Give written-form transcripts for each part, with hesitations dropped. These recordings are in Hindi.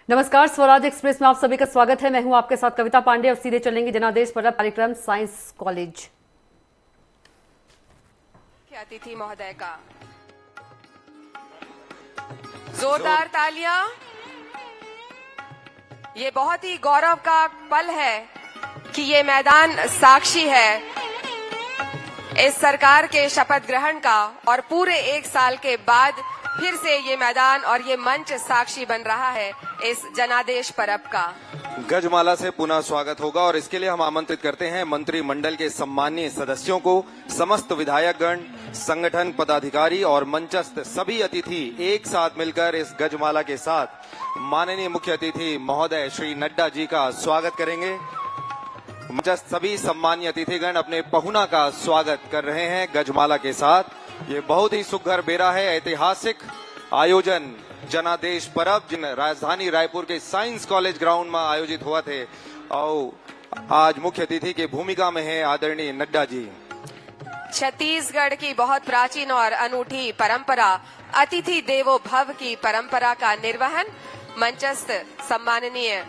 नमस्कार, स्वराज एक्सप्रेस में आप सभी का स्वागत है। मैं हूं आपके साथ कविता पांडे और सीधे चलेंगे जनादेश पर्व कार्यक्रम साइंस कॉलेज। अतिथि महोदय का जोरदार तालियां। ये बहुत ही गौरव का पल है कि ये मैदान साक्षी है इस सरकार के शपथ ग्रहण का, और पूरे एक साल के बाद फिर से ये मैदान और ये मंच साक्षी बन रहा है इस जनादेश पर्व का। गजमाला से पुनः स्वागत होगा और इसके लिए हम आमंत्रित करते हैं मंत्रिमंडल के सम्मानीय सदस्यों को, समस्त विधायकगण, संगठन पदाधिकारी और मंचस्थ सभी अतिथि एक साथ मिलकर इस गजमाला के साथ माननीय मुख्य अतिथि महोदय श्री नड्डा जी का स्वागत करेंगे। मंचस्थ सभी सम्मानीय अतिथिगण अपने पहुना का स्वागत कर रहे हैं गजमाला के साथ। ये बहुत ही सुघर बेरा है, ऐतिहासिक आयोजन जनादेश पर्व जिन राजधानी रायपुर के साइंस कॉलेज ग्राउंड में आयोजित हुआ थे, और आज मुख्य अतिथि की भूमिका में है आदरणीय नड्डा जी। छत्तीसगढ़ की बहुत प्राचीन और अनूठी परंपरा अतिथि देवो भव की परंपरा का निर्वहन मंचस्थ सम्माननीय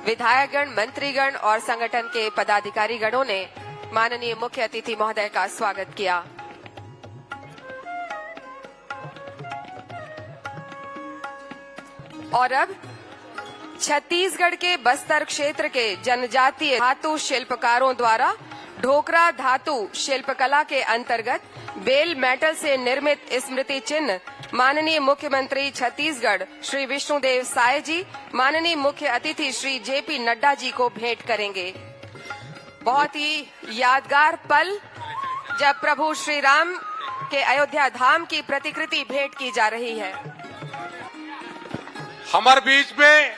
विधायकगण, मंत्रीगण और संगठन के पदाधिकारी गणों ने माननीय मुख्य अतिथि महोदय का स्वागत किया। और अब छत्तीसगढ़ के बस्तर क्षेत्र के जनजातीय धातु शिल्पकारों द्वारा ढोकरा धातु शिल्पकला के अंतर्गत बेल मेटल से निर्मित स्मृति चिन्ह माननीय मुख्यमंत्री छत्तीसगढ़ श्री विष्णुदेव साय जी माननीय मुख्य अतिथि श्री जेपी नड्डा जी को भेंट करेंगे। बहुत ही यादगार पल जब प्रभु श्री राम के अयोध्या धाम की प्रतिकृति भेंट की जा रही है। हमारे बीच में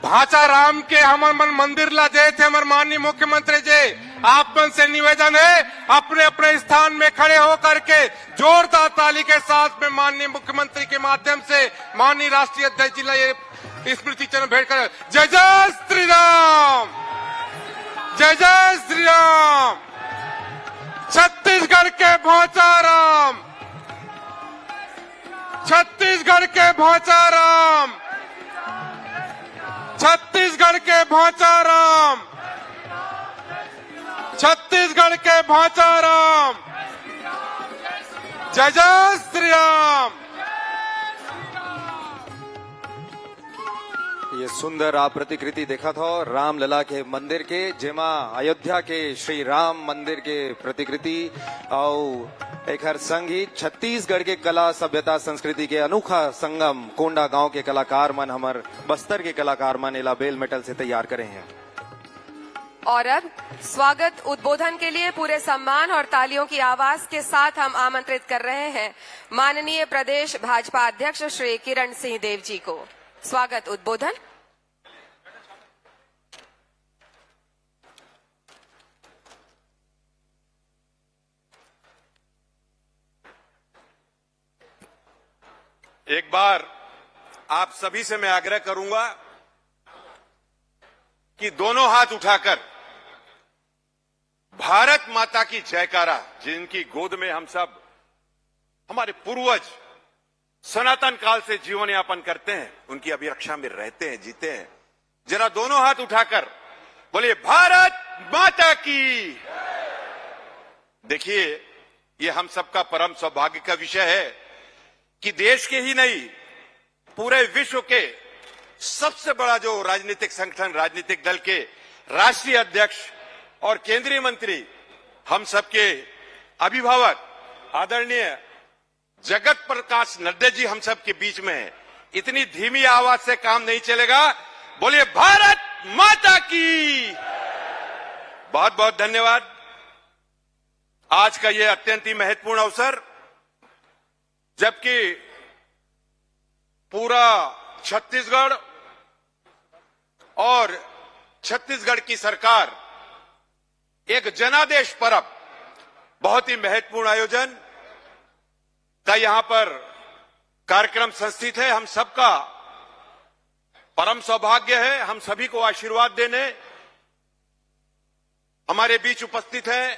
भाचा राम के हमार मन मंदिर ला दे थे हमारे माननीय मुख्यमंत्री जी। आप मन से निवेदन है अपने अपने स्थान में खड़े होकर के जोरदार ताली के साथ में माननीय मुख्यमंत्री के माध्यम से माननीय राष्ट्रीय अध्यक्ष जी ये स्मृति चिन्ह भेंट कर। जय जय श्री राम, जय जय श्री राम। छत्तीसगढ़ के भाचा राम, छत्तीसगढ़ के भाचा राम, छत्तीसगढ़ के भाचा राम, छत्तीसगढ़ के भाचा राम। जय जय श्री राम। ये सुंदर आप प्रतिकृति देखा था रामलला के मंदिर के, जेमा अयोध्या के श्री राम मंदिर के प्रतिकृति और एक हर संग ही छत्तीसगढ़ के कला सभ्यता संस्कृति के अनोखा संगम कोंडा गांव के कलाकार मन, हमार बस्तर के कलाकार मन इला बेल मेटल से तैयार करे हैं। और अब स्वागत उद्बोधन के लिए पूरे सम्मान और तालियों की आवाज के साथ हम आमंत्रित कर रहे हैं माननीय प्रदेश भाजपा अध्यक्ष श्री किरण सिंह देव जी को। स्वागत उद्बोधन। एक बार आप सभी से मैं आग्रह करूंगा कि दोनों हाथ उठाकर भारत माता की जयकारा, जिनकी गोद में हम सब हमारे पूर्वज सनातन काल से जीवन यापन करते हैं, उनकी अभिरक्षा में रहते हैं, जीते हैं, जरा दोनों हाथ उठाकर बोलिए भारत माता की। देखिए, ये हम सबका परम सौभाग्य का विषय है कि देश के ही नहीं पूरे विश्व के सबसे बड़ा जो राजनीतिक संगठन, राजनीतिक दल के राष्ट्रीय अध्यक्ष और केंद्रीय मंत्री, हम सबके अभिभावक आदरणीय जगत प्रकाश नड्डा जी हम सबके बीच में है। इतनी धीमी आवाज से काम नहीं चलेगा। बोलिए भारत माता की। बहुत बहुत धन्यवाद। आज का यह अत्यंत ही महत्वपूर्ण अवसर, जबकि पूरा छत्तीसगढ़ और छत्तीसगढ़ की सरकार एक जनादेश पर्व, बहुत ही महत्वपूर्ण आयोजन का यहां पर कार्यक्रम संस्थित है। हम सबका परम सौभाग्य है, हम सभी को आशीर्वाद देने हमारे बीच उपस्थित हैं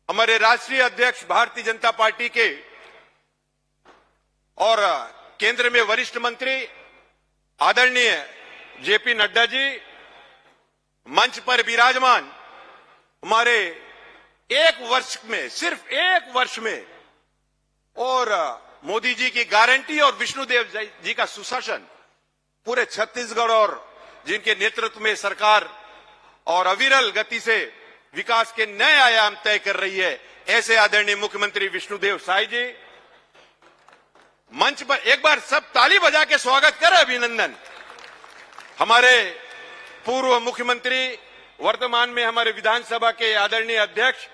हमारे राष्ट्रीय अध्यक्ष भारतीय जनता पार्टी के और केंद्र में वरिष्ठ मंत्री आदरणीय जेपी नड्डा जी मंच पर विराजमान, हमारे एक वर्ष में, सिर्फ एक वर्ष में, और मोदी जी की गारंटी और विष्णुदेव जी का सुशासन पूरे छत्तीसगढ़ और जिनके नेतृत्व में सरकार और अविरल गति से विकास के नए आयाम तय कर रही है, ऐसे आदरणीय मुख्यमंत्री विष्णुदेव साय जी मंच पर एक बार सब ताली बजा के स्वागत करें, अभिनंदन। हमारे पूर्व मुख्यमंत्री, वर्तमान में हमारे विधानसभा के आदरणीय अध्यक्ष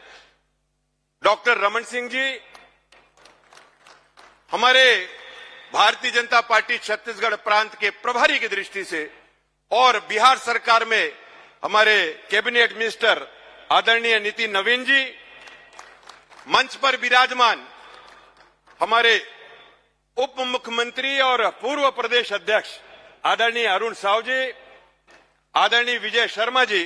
डॉक्टर रमन सिंह जी, हमारे भारतीय जनता पार्टी छत्तीसगढ़ प्रांत के प्रभारी की दृष्टि से, और बिहार सरकार में हमारे कैबिनेट मिनिस्टर आदरणीय नितिन नवीन जी, मंच पर विराजमान हमारे उप मुख्यमंत्री और पूर्व प्रदेश अध्यक्ष आदरणीय अरुण साव जी, आदरणीय विजय शर्मा जी,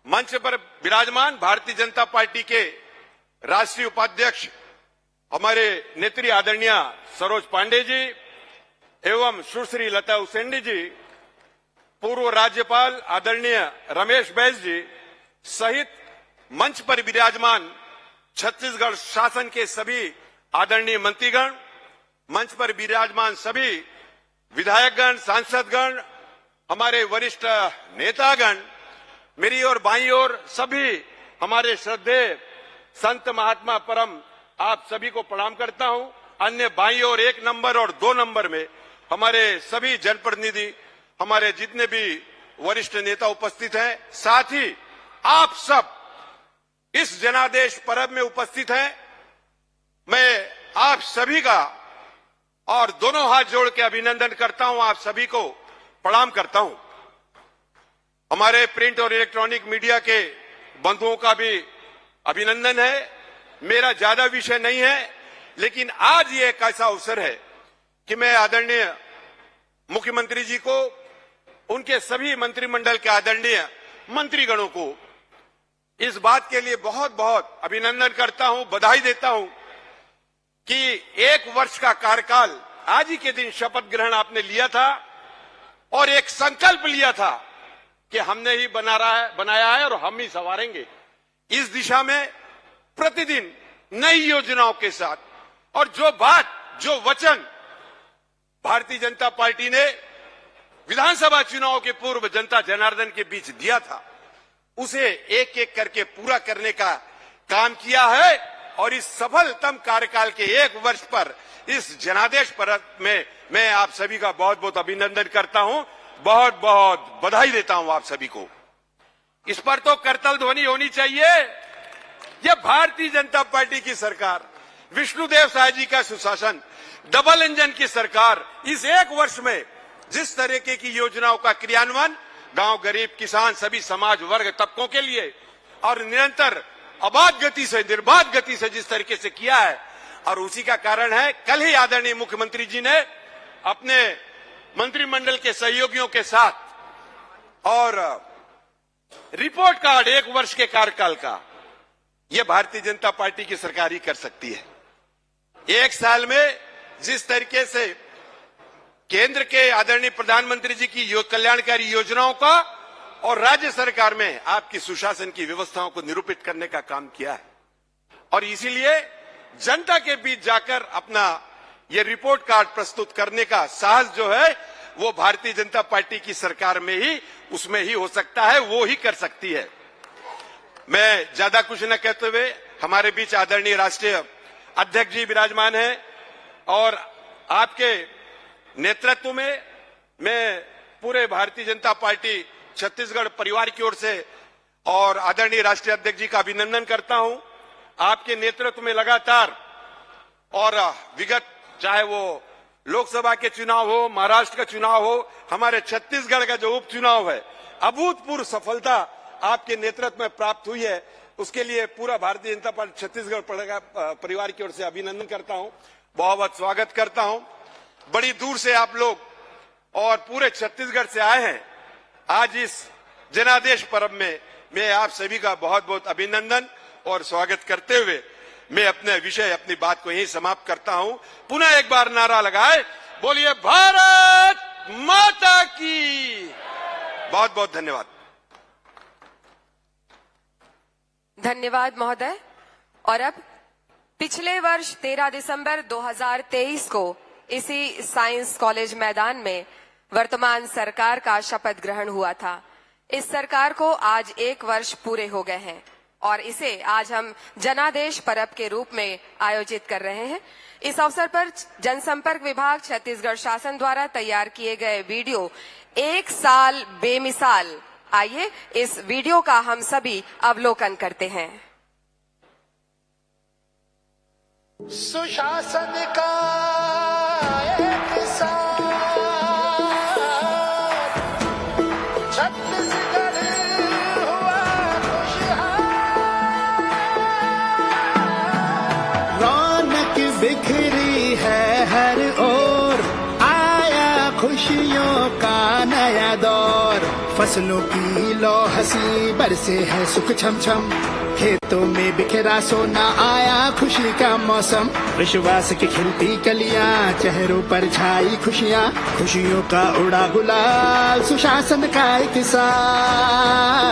मंच पर विराजमान भारतीय जनता पार्टी के राष्ट्रीय उपाध्यक्ष हमारे नेत्री आदरणीय सरोज पांडे जी एवं सुश्री लता उसेंडी जी, पूर्व राज्यपाल आदरणीय रमेश बैस जी सहित मंच पर विराजमान छत्तीसगढ़ शासन के सभी आदरणीय मंत्रीगण, मंच पर विराजमान सभी विधायकगण, सांसदगण, हमारे वरिष्ठ नेतागण, मेरी और बाईं ओर सभी हमारे श्रद्धेय संत महात्मा परम, आप सभी को प्रणाम करता हूं। अन्य बाईं ओर 1 नंबर और 2 नंबर में हमारे सभी जनप्रतिनिधि, हमारे जितने भी वरिष्ठ नेता उपस्थित हैं, साथ ही आप सब इस जनादेश पर्व में उपस्थित हैं। मैं आप सभी का और दोनों हाथ जोड़ के अभिनंदन करता हूं, आप सभी को प्रणाम करता हूं। हमारे प्रिंट और इलेक्ट्रॉनिक मीडिया के बंधुओं का भी अभिनंदन है। मेरा ज्यादा विषय नहीं है, लेकिन आज ये एक ऐसा अवसर है कि मैं आदरणीय मुख्यमंत्री जी को, उनके सभी मंत्रिमंडल के आदरणीय मंत्रीगणों को इस बात के लिए बहुत बहुत अभिनंदन करता हूं, बधाई देता हूं कि 1 वर्ष का कार्यकाल, आज ही के दिन शपथ ग्रहण आपने लिया था और एक संकल्प लिया था कि हमने ही बनाया है और हम ही संवारेंगे। इस दिशा में प्रतिदिन नई योजनाओं के साथ, और जो बात, जो वचन भारतीय जनता पार्टी ने विधानसभा चुनाव के पूर्व जनता जनार्दन के बीच दिया था, उसे एक एक करके पूरा करने का काम किया है। और इस सफलतम कार्यकाल के 1 वर्ष पर इस जनादेश पर्व में मैं आप सभी का बहुत बहुत अभिनंदन करता हूं, बहुत बहुत बधाई देता हूं आप सभी को। इस पर तो करतल ध्वनि होनी चाहिए। यह भारतीय जनता पार्टी की सरकार, विष्णुदेव साय जी का सुशासन, डबल इंजन की सरकार, इस 1 वर्ष में जिस तरीके की योजनाओं का क्रियान्वयन गांव, गरीब, किसान, सभी समाज वर्ग तबकों के लिए और निरंतर अबाध गति से, निर्बाध गति से जिस तरीके से किया है, और उसी का कारण है कल ही आदरणीय मुख्यमंत्री जी ने अपने मंत्रिमंडल के सहयोगियों के साथ और रिपोर्ट कार्ड 1 वर्ष के कार्यकाल का, यह भारतीय जनता पार्टी की सरकार ही कर सकती है। 1 साल में जिस तरीके से केंद्र के आदरणीय प्रधानमंत्री जी की कल्याणकारी योजनाओं का और राज्य सरकार में आपकी सुशासन की व्यवस्थाओं को निरूपित करने का काम किया है, और इसीलिए जनता के बीच जाकर अपना ये रिपोर्ट कार्ड प्रस्तुत करने का साहस जो है वो भारतीय जनता पार्टी की सरकार में ही, उसमें ही हो सकता है, वो ही कर सकती है। मैं ज्यादा कुछ न कहते हुए, हमारे बीच आदरणीय राष्ट्रीय अध्यक्ष जी विराजमान हैं और आपके नेतृत्व में मैं पूरे भारतीय जनता पार्टी छत्तीसगढ़ परिवार की ओर से और आदरणीय राष्ट्रीय अध्यक्ष जी का अभिनंदन करता हूं। आपके नेतृत्व में लगातार और विगत, चाहे वो लोकसभा के चुनाव हो, महाराष्ट्र का चुनाव हो, हमारे छत्तीसगढ़ का जो उपचुनाव है, अभूतपूर्व सफलता आपके नेतृत्व में प्राप्त हुई है। उसके लिए पूरा भारतीय जनता पार्टी छत्तीसगढ़ परिवार की ओर से अभिनंदन करता हूं, बहुत बहुत स्वागत करता हूं। बड़ी दूर से आप लोग और पूरे छत्तीसगढ़ से आए हैं आज इस जनादेश पर्व में। मैं आप सभी का बहुत बहुत अभिनंदन और स्वागत करते हुए मैं अपने विषय, अपनी बात को यहीं समाप्त करता हूं। पुनः एक बार नारा लगाए, बोलिए भारत माता की। बहुत बहुत धन्यवाद। धन्यवाद महोदय। और अब पिछले वर्ष 13 दिसंबर 2023 को इसी साइंस कॉलेज मैदान में वर्तमान सरकार का शपथ ग्रहण हुआ था। इस सरकार को आज 1 वर्ष पूरे हो गए हैं और इसे आज हम जनादेश पर्व के रूप में आयोजित कर रहे हैं। इस अवसर पर जनसंपर्क विभाग छत्तीसगढ़ शासन द्वारा तैयार किए गए वीडियो 1 साल बेमिसाल, आइए इस वीडियो का हम सभी अवलोकन करते हैं। सुशासन का एक साथ छत्तीसगढ़ हुआ खुशहाल। रौनक बिखरी है हर ओर, आया खुशियों का नया दौर। फसलों की लो हंसी बरसे है सुख छम छम, खेतों में बिखरा सोना आया खुशी का मौसम। विश्वास की खिलती कलियां, चेहरों पर छाई खुशियां, खुशियों का उड़ा गुलाल। सुशासन का एक साल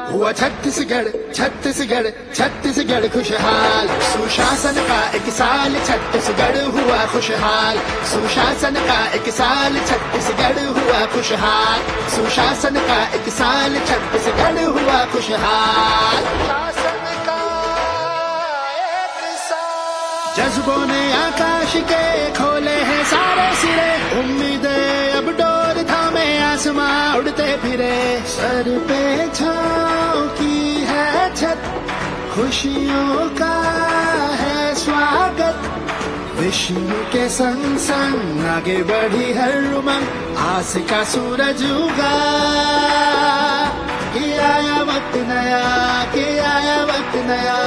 हुआ छत्तीसगढ़, छत्तीसगढ़, छत्तीसगढ़ खुशहाल। सुशासन का एक साल छत्तीसगढ़ हुआ खुशहाल। सुशासन का एक साल छत्तीसगढ़ हुआ खुशहाल। सुशासन का एक साल छत्तीसगढ़ हुआ खुशहाल। शासन का एक साल। जज्बों ने आकाश के खोले हैं सारे सिरे, उम्मीदें अब डोर थामे आसमां उड़ते फिरे। सर पे छाँव की है छत, खुशियों का है स्वागत। विष्णु के संग संग आगे बढ़ी हर उमंग, आस का सूरज उगा। कि आया वक्त नया, कि आया वक्त नया,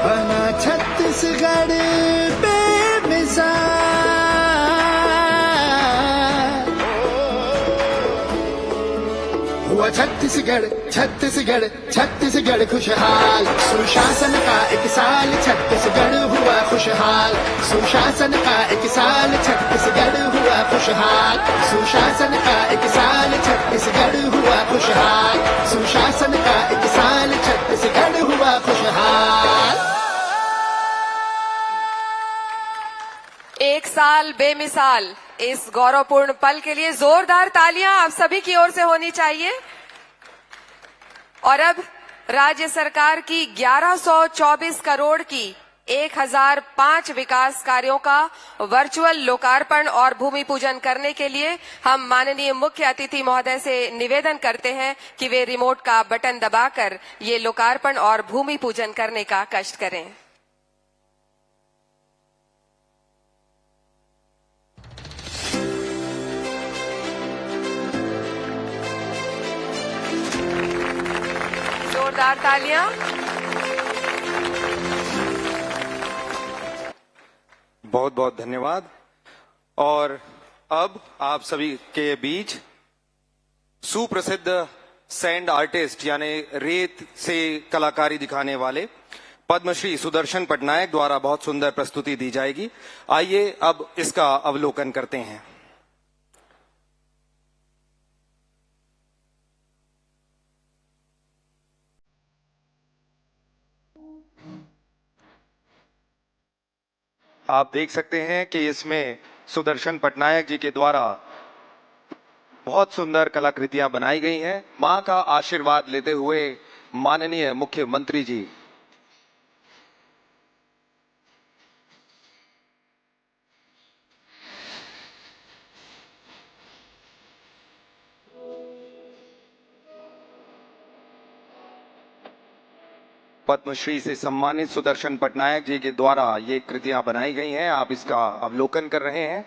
बना छत्तीसगढ़ बेमिसाल। हुआ छत्तीसगढ़, छत्तीसगढ़, छत्तीसगढ़ खुशहाल। सुशासन का एक साल छत्तीसगढ़ हुआ खुशहाल। सुशासन का एक साल छत्तीसगढ़ हुआ खुशहाल। सुशासन का एक साल छत्तीसगढ़ हुआ खुशहाल। सुशासन का एक साल छत्तीसगढ़ हुआ खुशहाल। 1 साल बेमिसाल, इस गौरवपूर्ण पल के लिए जोरदार तालियां आप सभी की ओर से होनी चाहिए। और अब राज्य सरकार की 1124 करोड़ की 1005 विकास कार्यों का वर्चुअल लोकार्पण और भूमि पूजन करने के लिए हम माननीय मुख्य अतिथि महोदय से निवेदन करते हैं कि वे रिमोट का बटन दबाकर ये लोकार्पण और भूमि पूजन करने का कष्ट करें। जोरदार तालियां। बहुत बहुत धन्यवाद। और अब आप सभी के बीच सुप्रसिद्ध सैंड आर्टिस्ट यानी रेत से कलाकारी दिखाने वाले पद्मश्री सुदर्शन पटनायक द्वारा बहुत सुंदर प्रस्तुति दी जाएगी। आइए अब इसका अवलोकन करते हैं। आप देख सकते हैं कि इसमें सुदर्शन पटनायक जी के द्वारा बहुत सुंदर कलाकृतियां बनाई गई हैं। मां का आशीर्वाद लेते हुए माननीय मुख्यमंत्री जी पद्मश्री से सम्मानित सुदर्शन पटनायक जी के द्वारा ये कृतियां बनाई गई हैं। आप इसका अवलोकन कर रहे हैं।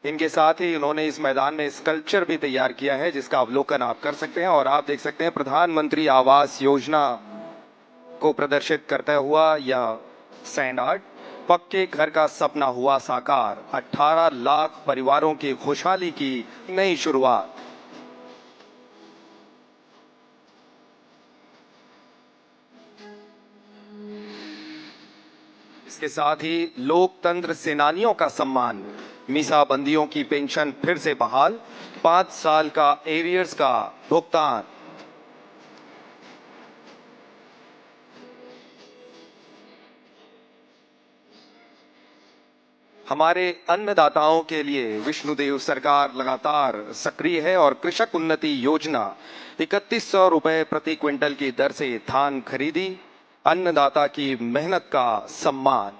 इनके साथ ही उन्होंने इस मैदान में स्कल्पचर भी तैयार किया है जिसका अवलोकन आप कर सकते हैं। और आप देख सकते हैं प्रधानमंत्री आवास योजना को प्रदर्शित करता हुआ यह सैंड आर्ट। पक्के घर का सपना हुआ साकार, 18 लाख परिवारों की खुशहाली की नई शुरुआत। इसके साथ ही लोकतंत्र सेनानियों का सम्मान, मीसाबंदियों की पेंशन फिर से बहाल, 5 साल का एरियर्स का भुगतान। हमारे अन्नदाताओं के लिए विष्णुदेव सरकार लगातार सक्रिय है और कृषक उन्नति योजना 3100 रुपए प्रति क्विंटल की दर से धान खरीदी, अन्नदाता की मेहनत का सम्मान।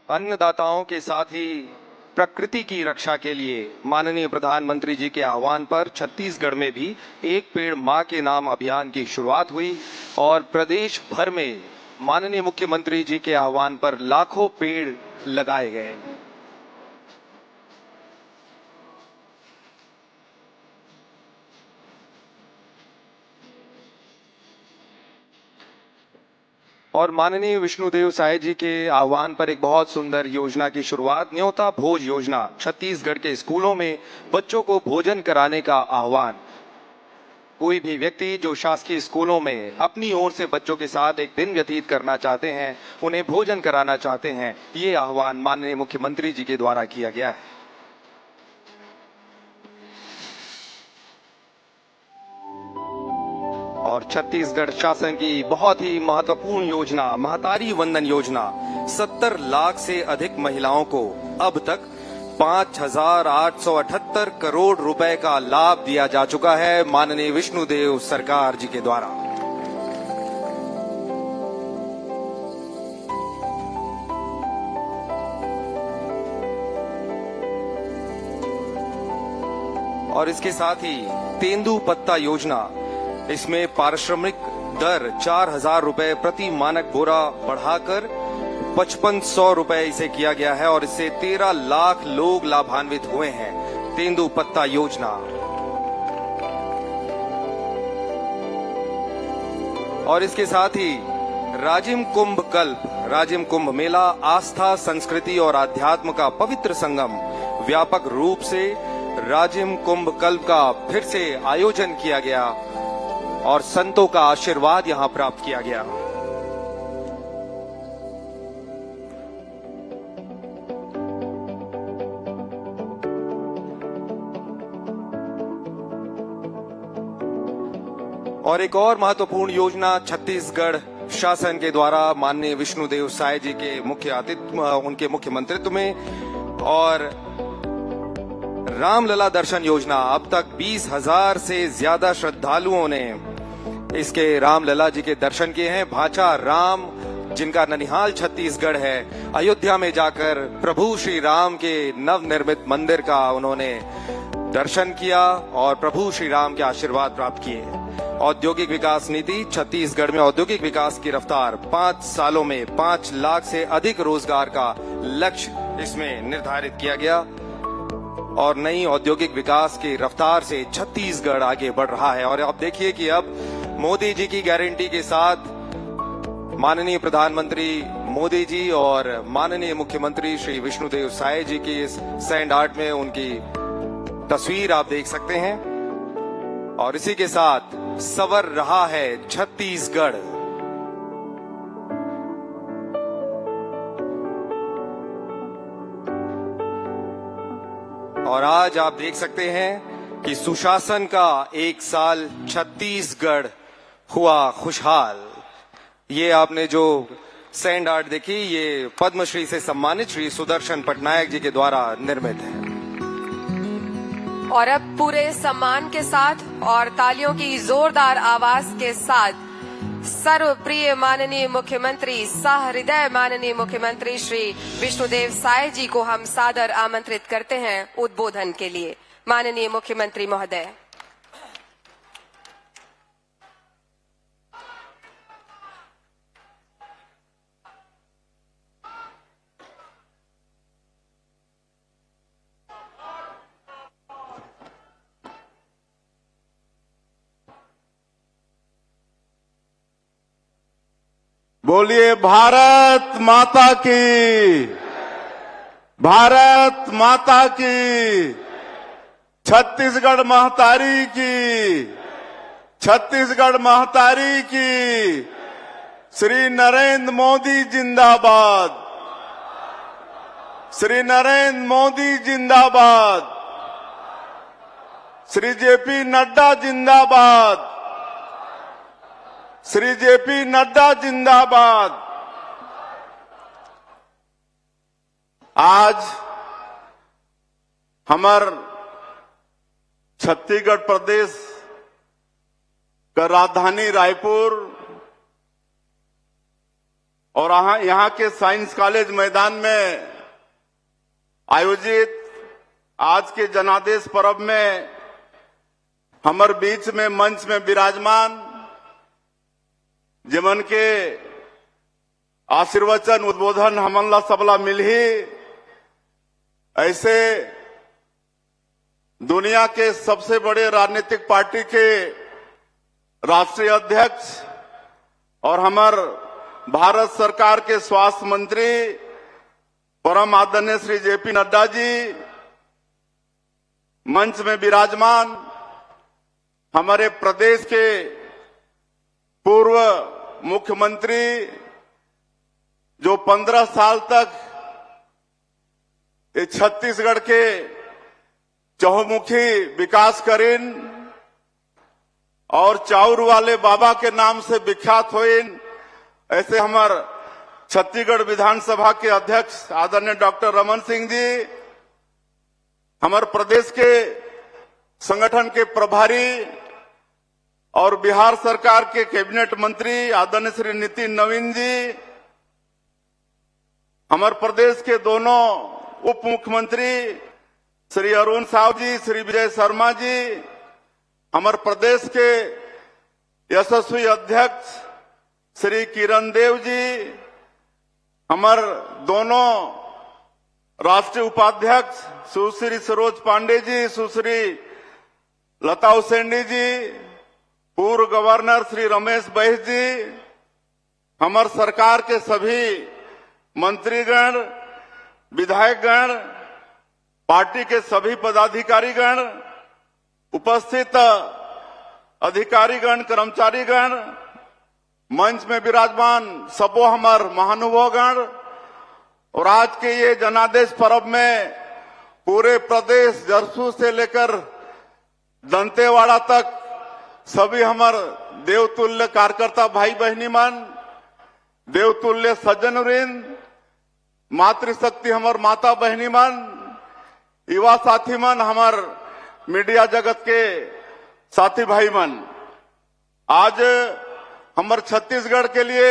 अन्नदाताओं के साथ ही प्रकृति की रक्षा के लिए माननीय प्रधानमंत्री जी के आह्वान पर छत्तीसगढ़ में भी एक पेड़ मां के नाम अभियान की शुरुआत हुई और प्रदेश भर में माननीय मुख्यमंत्री जी के आह्वान पर लाखों पेड़ लगाए गए। और माननीय विष्णुदेव साय जी के आह्वान पर एक बहुत सुंदर योजना की शुरुआत, न्योता भोज योजना। छत्तीसगढ़ के स्कूलों में बच्चों को भोजन कराने का आह्वान। कोई भी व्यक्ति जो शासकीय स्कूलों में अपनी ओर से बच्चों के साथ एक दिन व्यतीत करना चाहते हैं, उन्हें भोजन कराना चाहते हैं, ये आह्वान माननीय मुख्यमंत्री जी के द्वारा किया गया है। और छत्तीसगढ़ शासन की बहुत ही महत्वपूर्ण योजना महतारी वंदन योजना, 70 लाख से अधिक महिलाओं को अब तक 5,878 करोड़ रुपए का लाभ दिया जा चुका है माननीय विष्णुदेव सरकार जी के द्वारा। और इसके साथ ही तेंदू पत्ता योजना, इसमें पारिश्रमिक दर 4,000 रुपए प्रति मानक बोरा बढ़ाकर 5,500 रुपए इसे किया गया है और इससे 13 लाख लोग लाभान्वित हुए हैं। तेंदू पत्ता योजना। और इसके साथ ही राजिम कुंभ कल्प, राजिम कुंभ मेला आस्था, संस्कृति और अध्यात्म का पवित्र संगम, व्यापक रूप से राजिम कुंभ कल्प का फिर से आयोजन किया गया और संतों का आशीर्वाद यहां प्राप्त किया गया। और एक और महत्वपूर्ण योजना छत्तीसगढ़ शासन के द्वारा माननीय विष्णुदेव साय जी के उनके मुख्य मंत्रित्व में और रामलला दर्शन योजना। अब तक 20,000 से ज्यादा श्रद्धालुओं ने इसके रामलला जी के दर्शन किए हैं। भाचा राम, जिनका ननिहाल छत्तीसगढ़ है, अयोध्या में जाकर प्रभु श्री राम के नवनिर्मित मंदिर का उन्होंने दर्शन किया और प्रभु श्री राम के आशीर्वाद प्राप्त किए। औद्योगिक विकास नीति, छत्तीसगढ़ में औद्योगिक विकास की रफ्तार 5 सालों में 5 लाख से अधिक रोजगार का लक्ष्य इसमें निर्धारित किया गया और नई औद्योगिक विकास की रफ्तार से छत्तीसगढ़ आगे बढ़ रहा है। और आप देखिए कि अब मोदी जी की गारंटी के साथ माननीय प्रधानमंत्री मोदी जी और माननीय मुख्यमंत्री श्री विष्णुदेव साय जी की इस सैंड आर्ट में उनकी तस्वीर आप देख सकते हैं। और इसी के साथ सवर रहा है छत्तीसगढ़। और आज आप देख सकते हैं कि सुशासन का 1 साल छत्तीसगढ़ हुआ खुशहाल। ये आपने जो सैंड आर्ट देखी, ये पद्मश्री से सम्मानित श्री सुदर्शन पटनायक जी के द्वारा निर्मित है। और अब पूरे सम्मान के साथ और तालियों की जोरदार आवाज के साथ सर्वप्रिय माननीय मुख्यमंत्री, सहृदय माननीय मुख्यमंत्री श्री विष्णुदेव साय जी को हम सादर आमंत्रित करते हैं उद्बोधन के लिए। माननीय मुख्यमंत्री महोदय। बोलिए भारत माता की, भारत माता की, छत्तीसगढ़ महतारी की, छत्तीसगढ़ महतारी की, श्री नरेंद्र मोदी जिंदाबाद, श्री नरेंद्र मोदी जिंदाबाद, श्री जेपी नड्डा जिंदाबाद, श्री जेपी नड्डा जिंदाबाद। आज हमार छत्तीसगढ़ प्रदेश का राजधानी रायपुर और यहाँ के साइंस कॉलेज मैदान में आयोजित आज के जनादेश पर्व में हमार बीच में मंच में विराजमान जिमन के आशीर्वचन उद्बोधन हमला सबला मिल ही ऐसे दुनिया के सबसे बड़े राजनीतिक पार्टी के राष्ट्रीय अध्यक्ष और हमार भारत सरकार के स्वास्थ्य मंत्री परम आदरणीय श्री जेपी नड्डा जी मंच में विराजमान, हमारे प्रदेश के पूर्व मुख्यमंत्री जो 15 साल तक इस छत्तीसगढ़ के चहुमुखी विकास करीन और चाउर वाले बाबा के नाम से विख्यात हुईन, ऐसे हमार छत्तीसगढ़ विधानसभा के अध्यक्ष आदरणीय डॉक्टर रमन सिंह जी, हमारे प्रदेश के संगठन के प्रभारी और बिहार सरकार के कैबिनेट मंत्री आदरणीय श्री नितिन नवीन जी, हमारे प्रदेश के दोनों उप मुख्यमंत्री श्री अरुण साव जी, श्री विजय शर्मा जी, हमारे प्रदेश के यशस्वी अध्यक्ष श्री किरण देव जी, हमारे दोनों राष्ट्रीय उपाध्यक्ष सुश्री सरोज पांडे जी, सुश्री लता उसेंडी जी, पूर्व गवर्नर श्री रमेश बैस जी, हमार सरकार के सभी मंत्रीगण, विधायकगण, पार्टी के सभी पदाधिकारीगण, उपस्थित अधिकारीगण, कर्मचारीगण, मंच में विराजमान सबो हमार महानुभावगण और आज के ये जनादेश पर्व में पूरे प्रदेश जरसू से लेकर दंतेवाड़ा तक सभी हमार देवतुल्य कार्यकर्ता भाई बहनी मन, देवतुल्य सज्जन वृंद, मातृशक्ति हमार माता बहनी मन, युवा साथी मन, हमार मीडिया जगत के साथी भाई मन, आज हमार छत्तीसगढ़ के लिए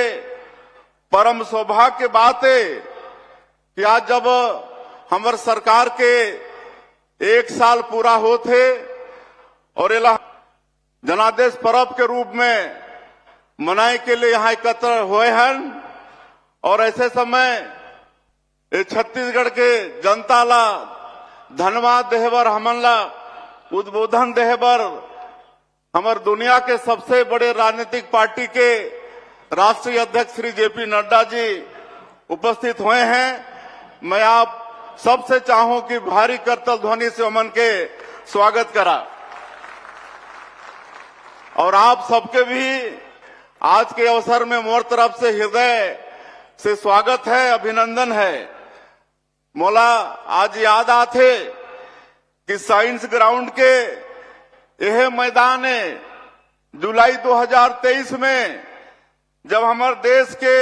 परम सौभाग्य की बात है कि आज जब हमार सरकार के 1 साल पूरा होते और एला जनादेश पर्व के रूप में मनाए के लिए यहाँ एकत्र हुए हैं और ऐसे समय छत्तीसगढ़ के जनता ला धन्यवाद देहबर, हमन ला उद्बोधन देहबर, हमार दुनिया के सबसे बड़े राजनीतिक पार्टी के राष्ट्रीय अध्यक्ष श्री जेपी नड्डा जी उपस्थित हुए हैं। मैं आप सबसे चाहूं कि भारी करतल ध्वनि से अमन के स्वागत करा और आप सबके भी आज के अवसर में मोर तरफ से हृदय से स्वागत है, अभिनंदन है। मोला आज याद आते कि साइंस ग्राउंड के यह मैदान है जुलाई 2023 में जब हमारे देश के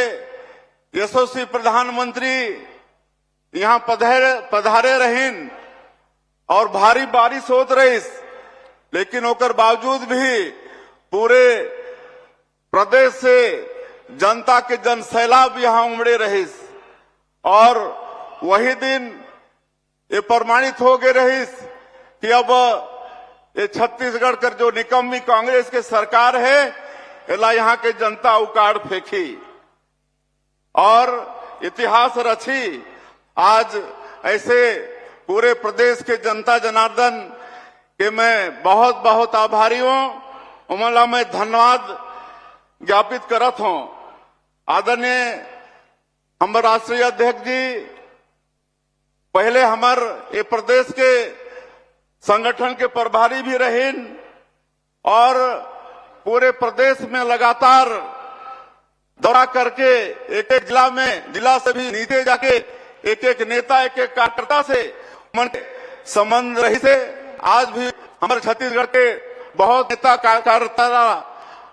यशस्वी प्रधानमंत्री यहाँ पधारे रहीन और भारी बारिश होत रहीस, लेकिन ओकर बावजूद भी पूरे प्रदेश से जनता के जन सैलाब यहाँ उमड़े रहीस और वही दिन ये प्रमाणित हो गए रहीस कि अब ये छत्तीसगढ़ कर जो निकम्मी कांग्रेस के सरकार है एला यहाँ के जनता उकाड़ फेंकी और इतिहास रची। आज ऐसे पूरे प्रदेश के जनता जनार्दन के मैं बहुत बहुत आभारी हूँ, उमला मैं धन्यवाद ज्ञापित करत हूँ। आदरणीय हमारे राष्ट्रीय अध्यक्ष जी पहले हमार ये प्रदेश के संगठन के प्रभारी भी रहे और पूरे प्रदेश में लगातार दौरा करके एक एक जिला से भी नीचे जाके एक एक नेता एक एक कार्यकर्ता से मन संबंध रही थे। आज भी हमारे छत्तीसगढ़ के बहुत नेता कार्यकर्ता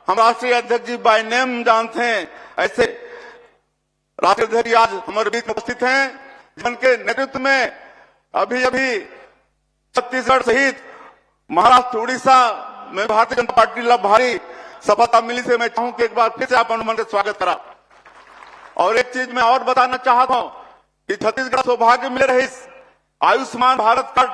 हम राष्ट्रीय अध्यक्ष जी बाय नेम जानते हैं। ऐसे राष्ट्रीय अध्यक्ष जी आज हमारे बीच में उपस्थित हैं जिनके नेतृत्व में अभी छत्तीसगढ़ सहित महाराष्ट्र उड़ीसा में भारतीय जनता पार्टी ला भारी सफलता मिली से मैं चाहूं कि एक बार फिर से आप अनुमान का स्वागत करा। और एक चीज मैं और बताना चाहता हूं कि छत्तीसगढ़ सौभाग्य मिले रही आयुष्मान भारत कार्ड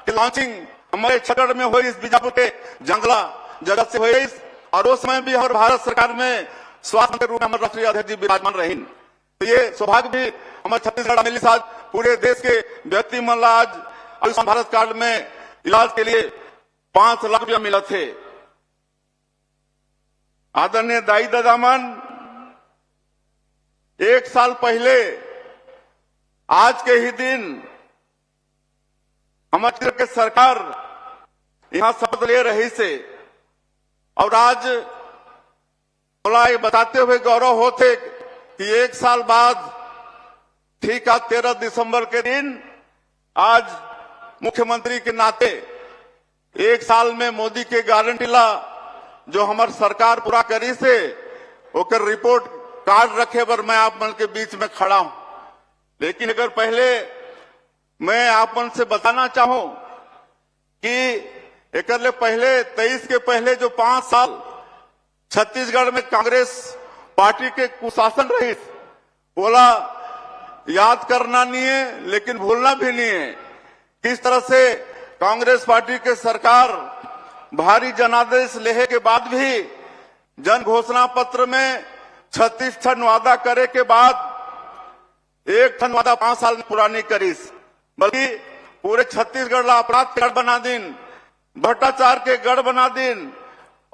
की लॉन्चिंग हमारे छत्तीसगढ़ में हुई, इस बीजापुर के जंगला जगह से हुई और उस समय भी हमारे भारत सरकार में स्वास्थ्य के रूप में हमारे राष्ट्रीय अध्यक्ष जी विराजमान रहे। तो ये सौभाग्य भी हमारे छत्तीसगढ़ मिली साथ पूरे देश के व्यक्ति मन आज आयुष्मान भारत कार्ड में इलाज के लिए 5 लाख रुपया मिला थे। आदरणीय दाई दादामन, 1 साल पहले आज के ही दिन हमारे के सरकार यहां शपथ ले रही से और आज बोला ये बताते हुए गौरव होते कि 1 साल बाद ठीक आज 13 दिसंबर के दिन आज मुख्यमंत्री के नाते 1 साल में मोदी के गारंटी ला जो हमार सरकार पूरा करी से ओकर रिपोर्ट कार्ड रखे पर मैं आप मन के बीच में खड़ा हूं। लेकिन अगर पहले मैं आप मन से बताना चाहूं कि एक पहले 23 के पहले जो 5 साल छत्तीसगढ़ में कांग्रेस पार्टी के कुशासन रही बोला याद करना नहीं है लेकिन भूलना भी नहीं है। किस तरह से कांग्रेस पार्टी के सरकार भारी जनादेश लेने के बाद भी जन घोषणा पत्र में 36 ठन वादा करे के बाद 1 ठन वादा 5 साल में पूरा नहीं करी, बल्कि पूरे छत्तीसगढ़ ला अपराध के गढ़ बना दिन, भ्रष्टाचार के गढ़ बना दिन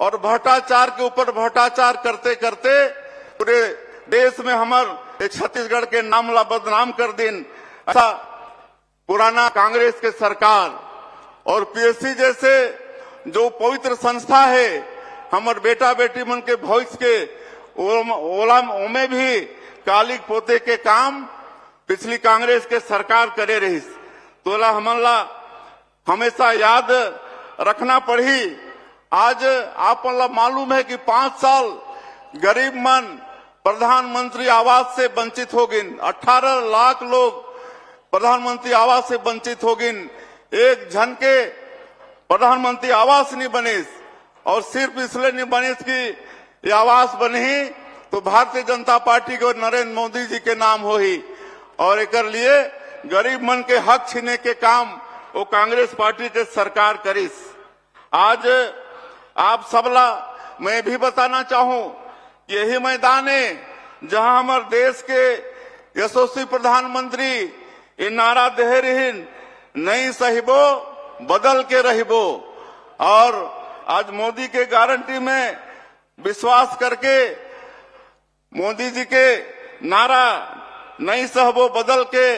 और भ्रष्टाचार के ऊपर भ्रष्टाचार करते करते पूरे देश में हमारे छत्तीसगढ़ के नाम ला बदनाम कर दिन। ऐसा पुराना कांग्रेस के सरकार और पीएससी जैसे जो पवित्र संस्था है हमारे बेटा बेटी मन के भविष्य के ओमे भी कालिक पोते के काम पिछली कांग्रेस के सरकार करे रही तोला हमला हमेशा याद रखना पड़ी। आज आप मालूम है कि 5 साल गरीब मन प्रधानमंत्री आवास से वंचित हो गए, 18 लाख लोग प्रधानमंत्री आवास से वंचित हो गए। एक जन के प्रधानमंत्री आवास नहीं बने और सिर्फ इसलिए नहीं बने कि ये आवास बनी तो भारतीय जनता पार्टी के और नरेंद्र मोदी जी के नाम हो ही और एक लिए गरीब मन के हक छीने के काम वो कांग्रेस पार्टी के सरकार करिस। आज आप सबला मैं भी बताना चाहूं यही मैदान है जहां हमारे देश के यशस्वी प्रधानमंत्री ये नारा दे रही नहीं सहिबो बदल के रहिबो और आज मोदी के गारंटी में विश्वास करके मोदी जी के नारा नहीं सहबो बदल के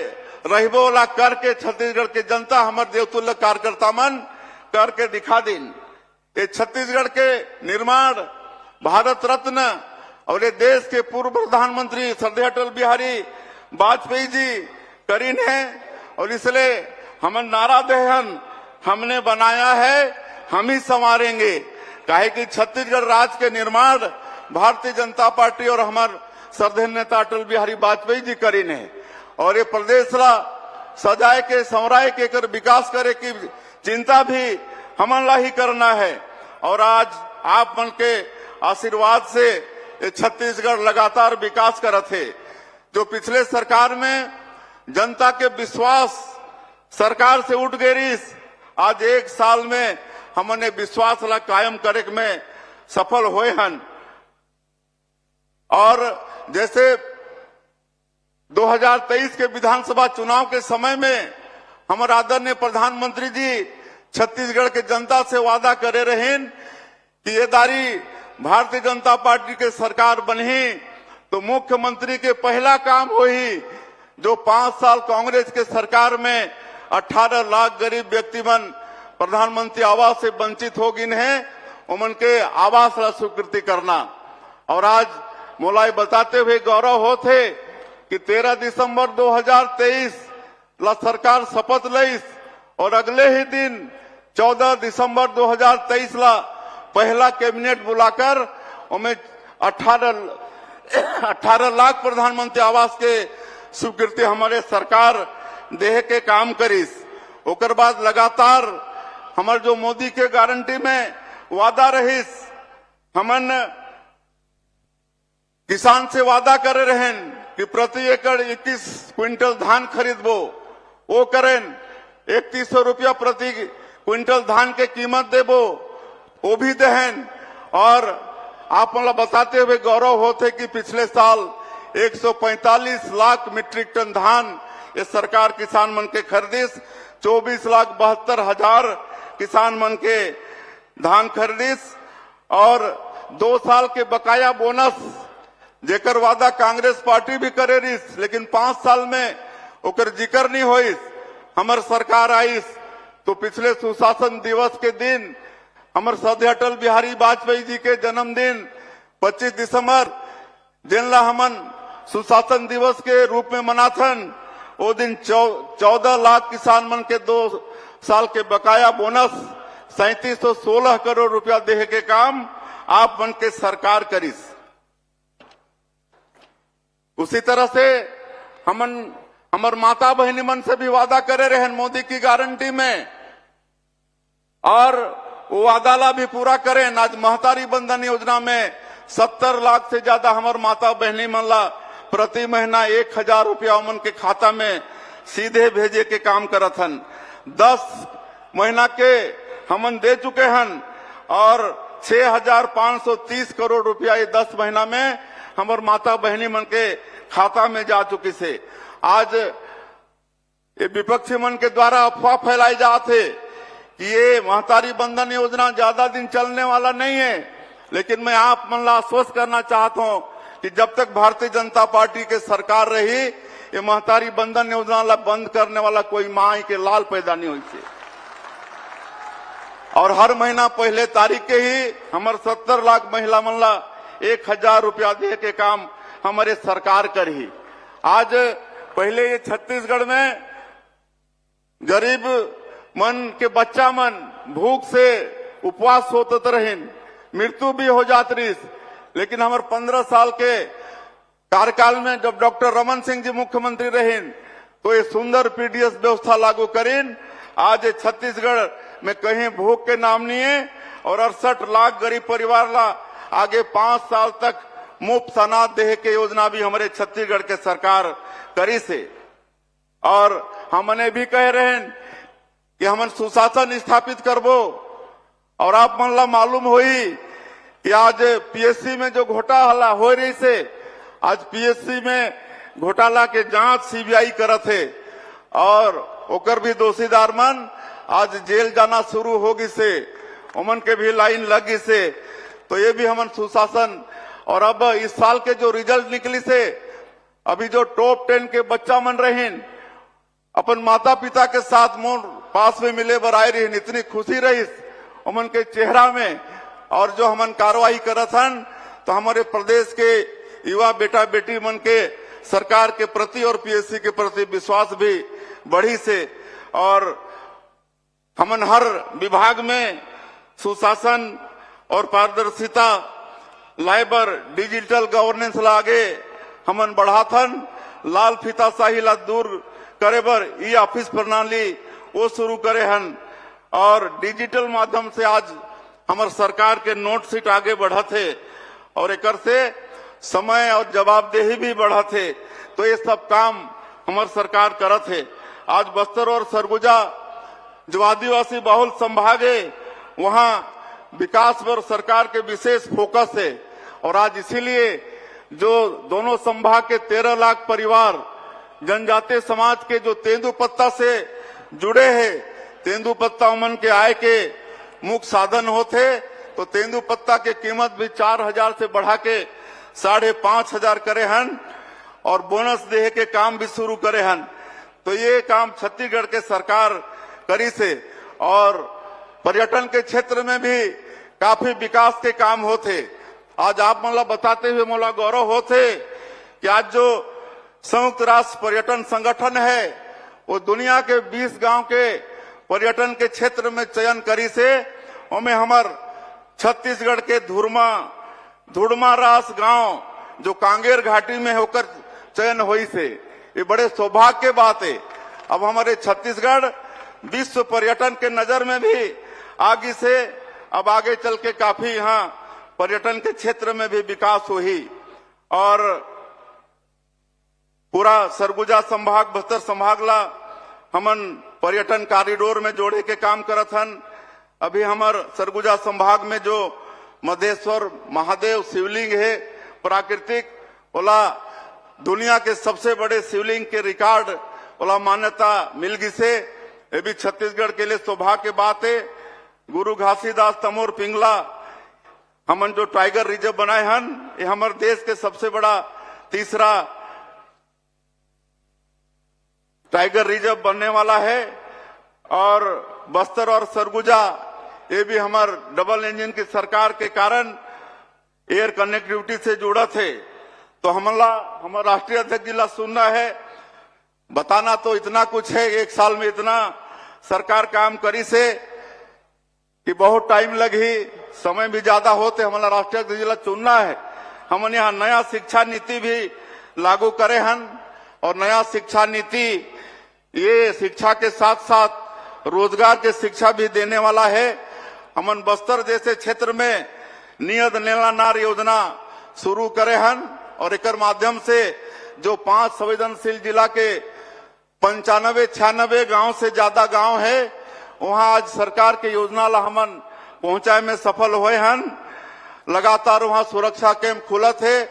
रहिबो ला करके छत्तीसगढ़ के जनता हमारे देवतुल्य कार्यकर्ता मन करके दिखा दिन। ये छत्तीसगढ़ के निर्माण भारत रत्न और ये देश के पूर्व प्रधानमंत्री श्रद्धेय अटल बिहारी वाजपेयी जी करीन है और इसलिए हम नारा देहन हमने बनाया है हम ही संवारेंगे। काहे कि छत्तीसगढ़ राज्य के निर्माण भारतीय जनता पार्टी और हमारे श्रद्धेय नेता अटल बिहारी वाजपेयी जी करीन है और ये प्रदेश ला सजाए के संवराय के कर विकास करे की चिंता भी हमला ही करना है। और आज आप मन के आशीर्वाद से ये छत्तीसगढ़ लगातार विकास करत है। जो पिछले सरकार में जनता के विश्वास सरकार से उठ गई आज 1 साल में हमने विश्वास ला कायम करे में सफल हुए हन। और जैसे 2023 के विधानसभा चुनाव के समय में हमारे आदरणीय प्रधानमंत्री जी छत्तीसगढ़ के जनता से वादा करे रहे कि ये दारी भारतीय जनता पार्टी के सरकार बनी तो मुख्यमंत्री के पहला काम वही जो 5 साल कांग्रेस के सरकार में 18 लाख गरीब व्यक्ति मन प्रधानमंत्री आवास से वंचित हो गए हैं, उनके आवास ला स्वीकृति करना। और आज मोलाई बताते हुए गौरव होते कि 13 दिसंबर 2023 ला सरकार शपथ लईस और अगले ही दिन 14 दिसंबर 2023 ला पहला कैबिनेट बुलाकर उनमें 18 लाख प्रधानमंत्री आवास के स्वीकृति हमारे सरकार देह के काम करीस। ओकर बाद लगातार हमारे जो मोदी के गारंटी में वादा रहीस, हमन किसान से वादा करे रहें कि प्रति एकड़ 21 क्विंटल धान खरीदबो, वो करें 3100 रुपया प्रति क्विंटल धान के कीमत देबो, वो भी देहन। और आप मतलब बताते हुए गौरव होते कि पिछले साल 145 लाख मीट्रिक टन धान ये सरकार किसान मन के खरीदिस, 24,72,000 किसान मन के धान खरीदिस। और 2 साल के बकाया बोनस जेकर वादा कांग्रेस पार्टी भी करे रही, लेकिन 5 साल में ओकर जिक्र नहीं होइस। हमार सरकार आईस तो पिछले सुशासन दिवस के दिन हमार श्रद्धेय अटल बिहारी वाजपेयी जी के जन्मदिन 25 दिसंबर जिनला हमन सुशासन दिवस के रूप में मनाथन, वो दिन 14 लाख किसान मन के 2 साल के बकाया बोनस 3716 करोड़ रुपया देहे के काम आप मन के सरकार करीस। उसी तरह से हमार माता बहनी मन से भी वादा करे रहे मोदी की गारंटी में, और वो वादा ला भी पूरा करें। आज महतारी बंधन योजना में 70 लाख से ज्यादा हमार माता बहनी मन ला प्रति महीना 1000 रुपया उमन के खाता में सीधे भेजे के काम करत हन। 10 महीना के हमन दे चुके हन और 6530 करोड़ रुपया ये 10 महीना में हमार माता बहनी मन के खाता में जा चुकी से। आज ये विपक्षी मन के द्वारा अफवाह फैलाई जाते कि ये महतारी बंधन योजना ज्यादा दिन चलने वाला नहीं है, लेकिन मैं आप मन ला आश्वस्त करना चाहता हूं कि जब तक भारतीय जनता पार्टी के सरकार रही, ये महतारी बंधन योजना ला बंद करने वाला कोई माई के लाल पैदा नहीं हुई थी। और हर महीना पहले तारीख के ही हमारे 70 लाख महिला मन ला 1000 रुपया दे के काम हमारे सरकार करी। आज पहले ये छत्तीसगढ़ में गरीब मन के बच्चा मन भूख से उपवास होते रहे, मृत्यु भी हो जात रही। लेकिन हमारे 15 साल के कार्यकाल में जब डॉक्टर रमन सिंह जी मुख्यमंत्री रहे तो ये सुंदर पीडीएस व्यवस्था लागू करीन। आज छत्तीसगढ़ में कहीं भूख के नाम नहीं है और 68 लाख गरीब परिवार ला आगे 5 साल तक मुफ्त अनाज देहे के योजना भी हमारे छत्तीसगढ़ के सरकार करी से। और हमने भी कह रहे हैं कि हम सुशासन स्थापित करबो। और आप मन ला मालूम होई कि आज पीएससी में जो घोटाला हो रही से, आज पीएससी में घोटाला के जांच सीबीआई करत है और ओकर भी दोषीदार मन आज जेल जाना शुरू होगी से, उमन के भी लाइन लगी से। तो ये भी हमन सुशासन। और अब इस साल के जो रिजल्ट निकली से, अभी जो टॉप 10 के बच्चा मन रहे अपन माता पिता के साथ मोर पास में मिले बर आए रही, इतनी खुशी रही उमन के चेहरा में। और जो हमन कार्रवाई करत हन तो हमारे प्रदेश के युवा बेटा बेटी मन के सरकार के प्रति और पीएससी के प्रति विश्वास भी बढ़ी से। और हमन हर विभाग में सुशासन और पारदर्शिता लाए बर डिजिटल गवर्नेंस लागे हमन बढ़ाथन। लाल फीताशाही ला दूर करे बर ई ऑफिस प्रणाली वो शुरू करे हन और डिजिटल माध्यम से आज हमार सरकार के नोट सीट आगे बढ़त है और एकर से समय और जवाबदेही भी बढ़त है। तो ये सब काम हमार सरकार करत है। आज बस्तर और सरगुजा जो आदिवासी बहुल संभाग है, वहां विकास पर सरकार के विशेष फोकस है। और आज इसीलिए जो दोनों संभाग के 13 लाख परिवार जनजातीय समाज के जो तेंदुपत्ता से जुड़े हैं, तेंदुपत्ता उमन के आय के मुख्य साधन होते, तो तेंदुपत्ता के कीमत भी 4000 से बढ़ा के 5,500 करे हन और बोनस देहे के काम भी शुरू करे हन। तो ये काम छत्तीसगढ़ के सरकार करी से और पर्यटन के क्षेत्र में भी काफी विकास के काम होते। आज आप मला बताते हुए मोला गौरव होते कि आज जो संयुक्त राष्ट्र पर्यटन संगठन है वो दुनिया के 20 गांव के पर्यटन के क्षेत्र में चयन करी से उनमें हमार छत्तीसगढ़ के धुड़मा रास गांव जो कांगेर घाटी में होकर चयन हुई से ये बड़े सौभाग्य की बात है। अब हमारे छत्तीसगढ़ विश्व पर्यटन के नजर में भी आगे से अब आगे चल के काफी यहाँ पर्यटन के क्षेत्र में भी विकास हुई और पूरा सरगुजा संभाग बस्तर संभाग ला हमन पर्यटन कॉरिडोर में जोड़े के काम करत हन। अभी हमार सरगुजा संभाग में जो मधेश्वर महादेव शिवलिंग है प्राकृतिक ओला दुनिया के सबसे बड़े शिवलिंग के रिकॉर्ड ओला मान्यता मिल गई से ये भी छत्तीसगढ़ के लिए सौभाग्य की बात है। गुरु घासीदास तमोर पिंगला हमन जो टाइगर रिजर्व बनाए हन ये हमारे देश के सबसे बड़ा तीसरा टाइगर रिजर्व बनने वाला है और बस्तर और सरगुजा ये भी हमार डबल इंजन की सरकार के कारण एयर कनेक्टिविटी से जुड़ा थे। तो हमारा राष्ट्रीय अध्यक्ष जिला सुनना है, बताना तो इतना कुछ है, एक साल में इतना सरकार काम करी से कि बहुत टाइम लगी, समय भी ज्यादा होते। हमारा राष्ट्रीय अध्यक्ष जिला चुनना है। हमने यहाँ नया शिक्षा नीति भी लागू करे हन और नया शिक्षा नीति ये शिक्षा के साथ साथ रोजगार के शिक्षा भी देने वाला है। हमन बस्तर जैसे क्षेत्र में नियत नेला नार योजना शुरू करे हन और एक माध्यम से जो 5 संवेदनशील जिला के 95-96 गांव से ज्यादा गांव है वहां आज सरकार के योजना ला हमन पहुंचाए में सफल हुए हन। लगातार वहां सुरक्षा कैंप खुला थे,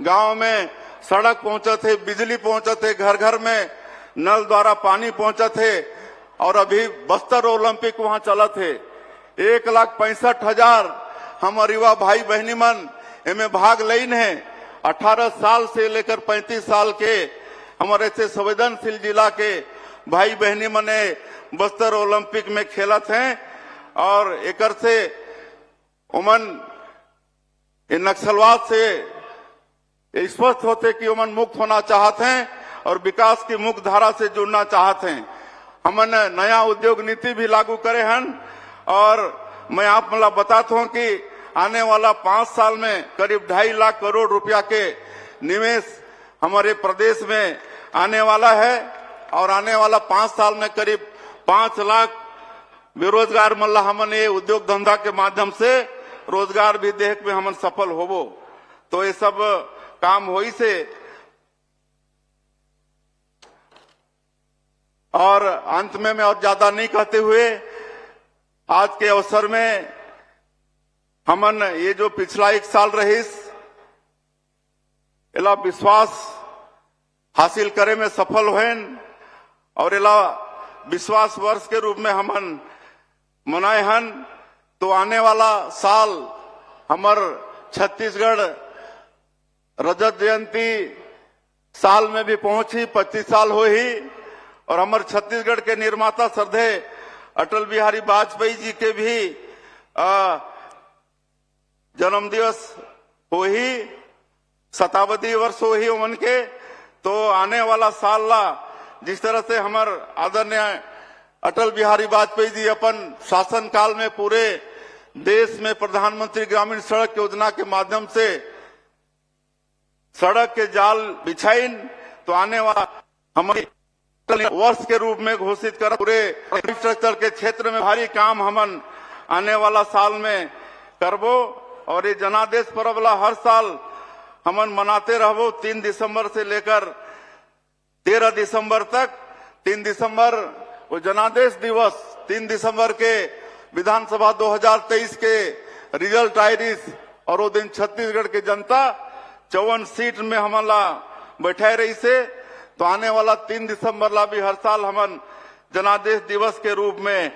गांव में सड़क पहुंचे थे, बिजली पहुंचे थे, घर घर में नल द्वारा पानी पहुंचे थे और अभी बस्तर ओलंपिक वहां चला थे। 1,65,000 हमारे युवा भाई बहनी मन इनमें भाग लेन है। 18 साल से लेकर 35 साल के हमारे से संवेदनशील जिला के भाई बहनी मने बस्तर ओलंपिक में खेलत हैं और एक से उमन नक्सलवाद से स्पष्ट होते कि उमन मुक्त होना चाहते हैं और विकास की मुख्य धारा से जुड़ना चाहते हैं। हमन नया उद्योग नीति भी लागू करे हन और मैं आप मला बताता हूं कि आने वाला 5 साल में करीब 2.5 लाख करोड़ रुपया के निवेश हमारे प्रदेश में आने वाला है और आने वाला 5 साल में करीब 5 लाख बेरोजगार मल्ला हमन ये उद्योग धंधा के माध्यम से रोजगार भी देख में हमन सफल होवो। तो ये सब काम होई से और अंत में मैं और ज्यादा नहीं कहते हुए आज के अवसर में हमन ये जो पिछला 1 साल रहीस इला विश्वास हासिल करे में सफल हुए और इला विश्वास वर्ष के रूप में हमन मनाए हन। तो आने वाला साल हमर छत्तीसगढ़ रजत जयंती साल में भी पहुंची 25 साल हो ही और हमर छत्तीसगढ़ के निर्माता श्रद्धे अटल बिहारी वाजपेयी जी के भी जन्म दिवस हो ही, शताब्दी वर्ष हो ही उमन के। तो आने वाला साल ला जिस तरह से हमार आदरणीय अटल बिहारी वाजपेयी जी अपन शासन काल में पूरे देश में प्रधानमंत्री ग्रामीण सड़क योजना के माध्यम से सड़क के जाल बिछाइन, तो आने वाला हमारे वर्ष के रूप में घोषित कर पूरे इंफ्रास्ट्रक्चर के क्षेत्र में भारी काम हमन आने वाला साल में करबो। और ये जनादेश पर्व ला हर साल हमन मनाते रहबो 3 दिसंबर से लेकर 13 दिसंबर तक। 3 दिसंबर वो जनादेश दिवस, 3 दिसंबर के विधानसभा 2023 के रिजल्ट आयरिस और वो दिन छत्तीसगढ़ की जनता 54 सीट में हमला बैठाए रही से। तो आने वाला 3 दिसंबर ला भी हर साल हमन जनादेश दिवस के रूप में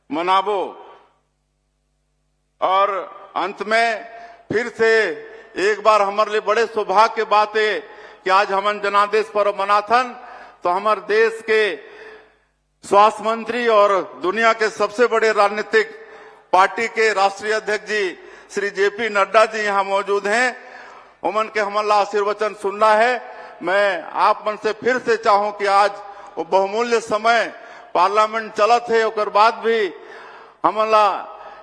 मनाबो। और अंत में फिर से एक बार हमारे लिए बड़े सौभाग्य की बात है कि आज हमन जनादेश पर्व मनाथन, तो हमारे देश के स्वास्थ्य मंत्री और दुनिया के सबसे बड़े राजनीतिक पार्टी के राष्ट्रीय अध्यक्ष जी श्री जेपी नड्डा जी यहाँ मौजूद हैं। उमन के हमला आशीर्वचन सुनना है। मैं आप मन से फिर से चाहूं कि आज वो बहुमूल्य समय पार्लियामेंट चलत है, और बाद भी हमला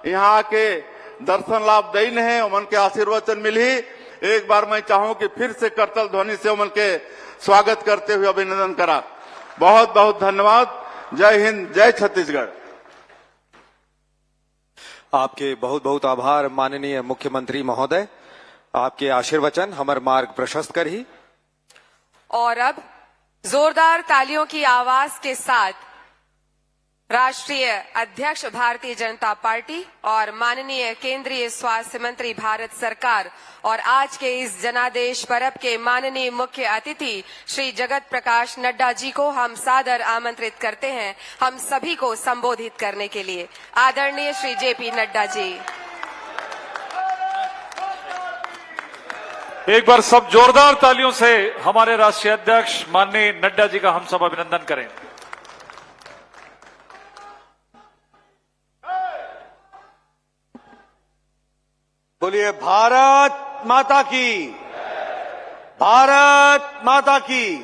यहाँ के दर्शन लाभ दईन है, उमन के आशीर्वचन मिली। एक बार मैं चाहूं कि फिर से करतल ध्वनि से उमन के स्वागत करते हुए अभिनंदन करा। बहुत बहुत धन्यवाद। जय हिंद, जय छत्तीसगढ़। आपके बहुत बहुत आभार माननीय मुख्यमंत्री महोदय। आपके आशीर्वचन हमर मार्ग प्रशस्त कर ही। और अब जोरदार तालियों की आवाज के साथ राष्ट्रीय अध्यक्ष भारतीय जनता पार्टी और माननीय केंद्रीय स्वास्थ्य मंत्री भारत सरकार और आज के इस जनादेश पर्व के माननीय मुख्य अतिथि श्री जगत प्रकाश नड्डा जी को हम सादर आमंत्रित करते हैं हम सभी को संबोधित करने के लिए। आदरणीय श्री जेपी नड्डा जी। एक बार सब जोरदार तालियों से हमारे राष्ट्रीय अध्यक्ष माननीय नड्डा जी का हम सब अभिनंदन करें। बोलिए भारत माता की, भारत माता की,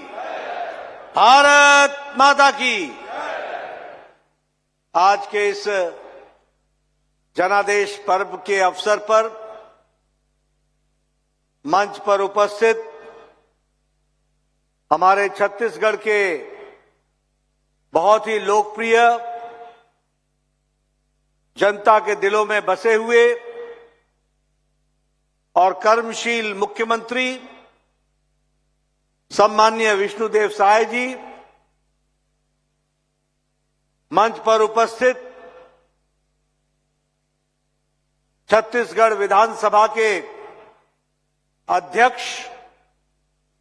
भारत माता की। आज के इस जनादेश पर्व के अवसर पर मंच पर उपस्थित हमारे छत्तीसगढ़ के बहुत ही लोकप्रिय, जनता के दिलों में बसे हुए और कर्मशील मुख्यमंत्री सम्माननीय विष्णुदेव साय जी, मंच पर उपस्थित छत्तीसगढ़ विधानसभा के अध्यक्ष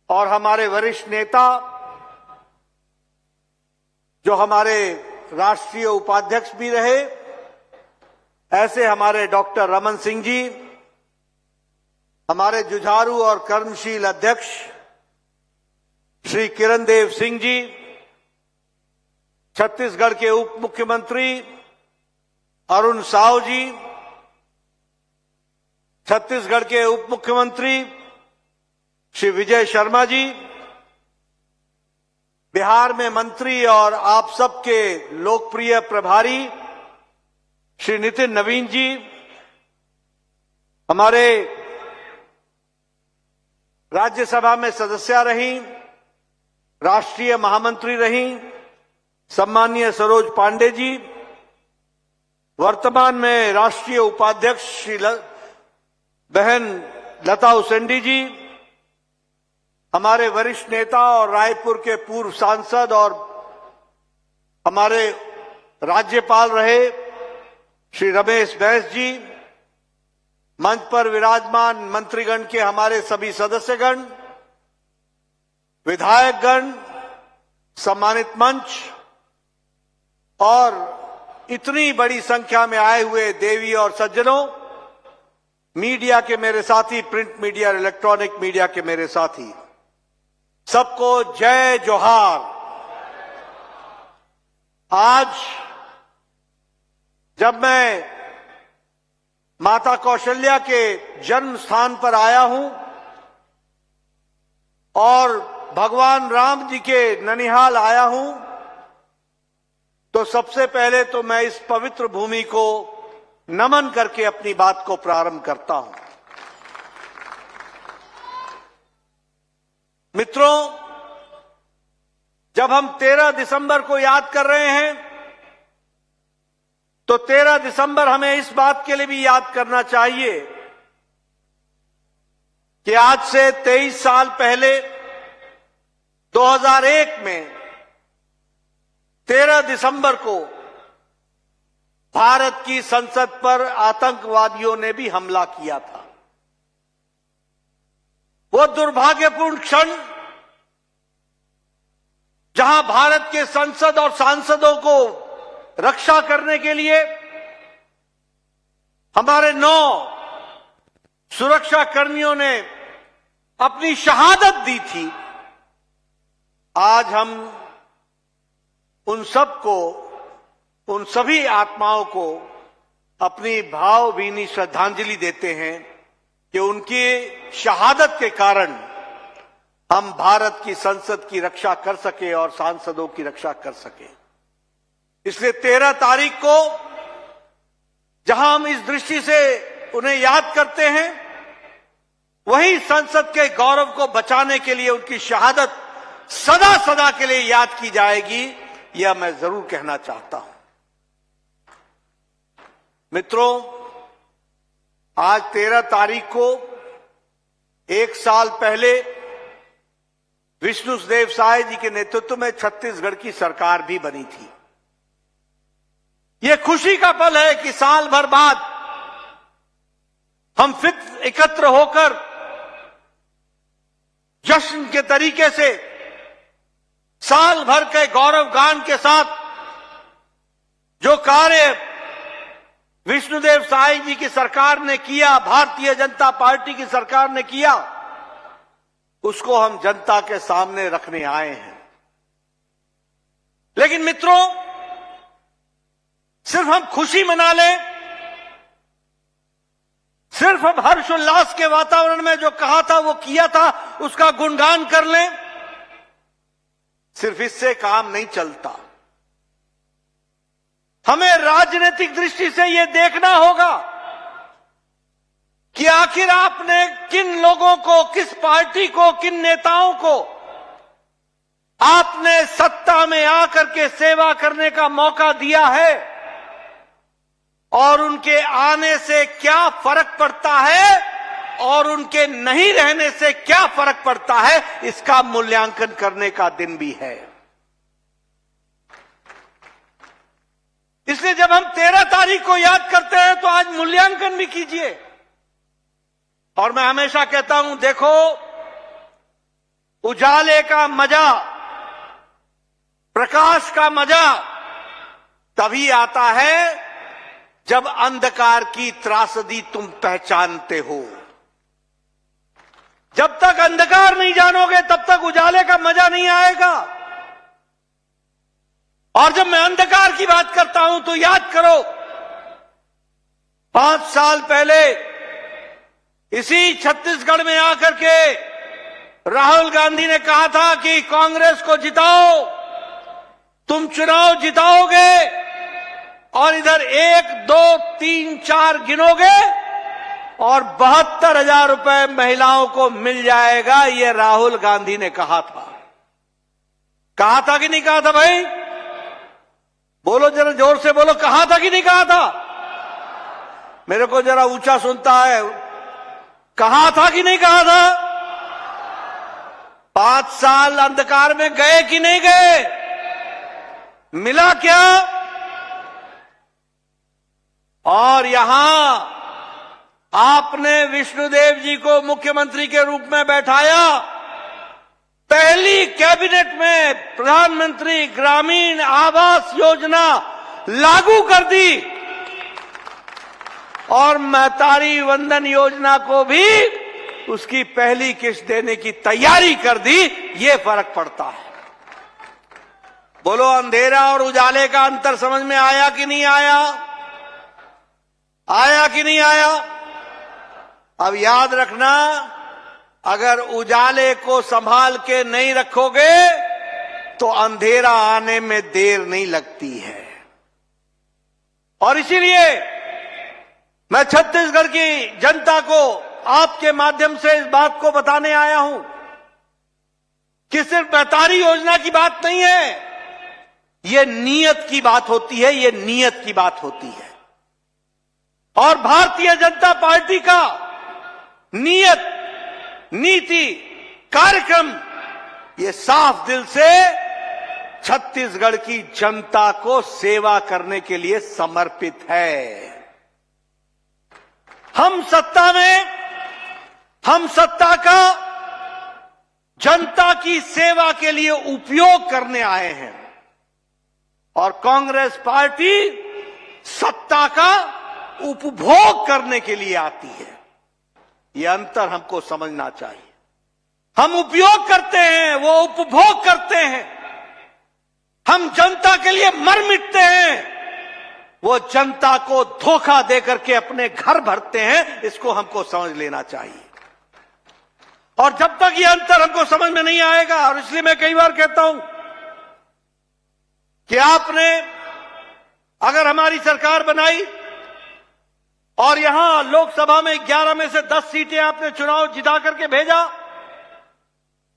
और हमारे वरिष्ठ नेता, जो हमारे राष्ट्रीय उपाध्यक्ष भी रहे, ऐसे हमारे डॉक्टर रमन सिंह जी, हमारे जुझारू और कर्मशील अध्यक्ष श्री किरण देव सिंह जी, छत्तीसगढ़ के उप मुख्यमंत्री अरुण साव जी, छत्तीसगढ़ के उप मुख्यमंत्री श्री विजय शर्मा जी, बिहार में मंत्री और आप सबके लोकप्रिय प्रभारी श्री नितिन नवीन जी, हमारे राज्यसभा में सदस्या रही, राष्ट्रीय महामंत्री रही सम्माननीय सरोज पांडे जी, वर्तमान में राष्ट्रीय उपाध्यक्ष श्री बहन लता उसेंडी जी, हमारे वरिष्ठ नेता और रायपुर के पूर्व सांसद और हमारे राज्यपाल रहे श्री रमेश बैस जी, मंच पर विराजमान मंत्रीगण के हमारे सभी सदस्यगण, विधायकगण, सम्मानित मंच और इतनी बड़ी संख्या में आए हुए देवी और सज्जनों, मीडिया के मेरे साथी, प्रिंट मीडिया और इलेक्ट्रॉनिक मीडिया के मेरे साथी, सबको जय जोहार। आज जब मैं माता कौशल्या के जन्म स्थान पर आया हूं और भगवान राम जी के ननिहाल आया हूं, तो सबसे पहले तो मैं इस पवित्र भूमि को नमन करके अपनी बात को प्रारंभ करता हूं। मित्रों, जब हम 13 दिसंबर को याद कर रहे हैं, तो 13 दिसंबर हमें इस बात के लिए भी याद करना चाहिए कि आज से 23 साल पहले 2001 में 13 दिसंबर को भारत की संसद पर आतंकवादियों ने भी हमला किया था। वो दुर्भाग्यपूर्ण क्षण जहां भारत के संसद और सांसदों को रक्षा करने के लिए हमारे 9 सुरक्षा कर्मियों ने अपनी शहादत दी थी, आज हम उन सबको, उन सभी आत्माओं को अपनी भावभीनी श्रद्धांजलि देते हैं कि उनकी शहादत के कारण हम भारत की संसद की रक्षा कर सके और सांसदों की रक्षा कर सके। इसलिए 13 तारीख को जहां हम इस दृष्टि से उन्हें याद करते हैं, वहीं संसद के गौरव को बचाने के लिए उनकी शहादत सदा सदा के लिए याद की जाएगी, यह मैं जरूर कहना चाहता हूं। मित्रों, आज 13 तारीख को 1 साल पहले विष्णुदेव साय जी के नेतृत्व में छत्तीसगढ़ की सरकार भी बनी थी। यह खुशी का पल है कि साल भर बाद हम फिर एकत्र होकर जश्न के तरीके से साल भर के गौरव गान के साथ जो कार्य विष्णुदेव साय जी की सरकार ने किया, भारतीय जनता पार्टी की सरकार ने किया, उसको हम जनता के सामने रखने आए हैं। लेकिन मित्रों, सिर्फ हम खुशी मना लें, सिर्फ हम हर्षोल्लास के वातावरण में जो कहा था वो किया था उसका गुणगान कर लें, सिर्फ इससे काम नहीं चलता। हमें राजनीतिक दृष्टि से यह देखना होगा कि आखिर आपने किन लोगों को, किस पार्टी को, किन नेताओं को आपने सत्ता में आकर के सेवा करने का मौका दिया है और उनके आने से क्या फर्क पड़ता है और उनके नहीं रहने से क्या फर्क पड़ता है, इसका मूल्यांकन करने का दिन भी है। इसलिए जब हम 13 तारीख को याद करते हैं तो आज मूल्यांकन भी कीजिए। और मैं हमेशा कहता हूं, देखो, उजाले का मजा, प्रकाश का मजा तभी आता है जब अंधकार की त्रासदी तुम पहचानते हो। जब तक अंधकार नहीं जानोगे तब तक उजाले का मजा नहीं आएगा। और जब मैं अंधकार की बात करता हूं तो याद करो, 5 साल पहले इसी छत्तीसगढ़ में आकर के राहुल गांधी ने कहा था कि कांग्रेस को जिताओ, तुम चुनाव जिताओगे और इधर 1, 2, 3, 4 गिनोगे और 72,000 रुपए महिलाओं को मिल जाएगा। ये राहुल गांधी ने कहा था। कहा था कि नहीं कहा था भाई? बोलो जरा, जोर से बोलो, कहा था कि नहीं कहा था? मेरे को जरा ऊंचा सुनता है। कहा था कि नहीं कहा था? 5 साल अंधकार में गए कि नहीं गए? मिला क्या? और यहां आपने विष्णुदेव जी को मुख्यमंत्री के रूप में बैठाया। पहली कैबिनेट में प्रधानमंत्री ग्रामीण आवास योजना लागू कर दी और महतारी वंदन योजना को भी उसकी पहली किस्त देने की तैयारी कर दी। ये फर्क पड़ता है। बोलो, अंधेरा और उजाले का अंतर समझ में आया कि नहीं आया? आया कि नहीं आया? अब याद रखना, अगर उजाले को संभाल के नहीं रखोगे तो अंधेरा आने में देर नहीं लगती है। और इसीलिए मैं छत्तीसगढ़ की जनता को आपके माध्यम से इस बात को बताने आया हूं कि सिर्फ महतारी योजना की बात नहीं है, ये नीयत की बात होती है, ये नीयत की बात होती है। और भारतीय जनता पार्टी का नीयत, नीति, कार्यक्रम ये साफ दिल से छत्तीसगढ़ की जनता को सेवा करने के लिए समर्पित है। हम सत्ता में, हम सत्ता का जनता की सेवा के लिए उपयोग करने आए हैं और कांग्रेस पार्टी सत्ता का उपभोग करने के लिए आती है। ये अंतर हमको समझना चाहिए। हम उपयोग करते हैं, वो उपभोग करते हैं। हम जनता के लिए मर मिटते हैं, वो जनता को धोखा देकर के अपने घर भरते हैं। इसको हमको समझ लेना चाहिए। और जब तक ये अंतर हमको समझ में नहीं आएगा, और इसलिए मैं कई बार कहता हूं कि आपने अगर हमारी सरकार बनाई और यहां लोकसभा में 11 में से 10 सीटें आपने चुनाव जिता करके भेजा,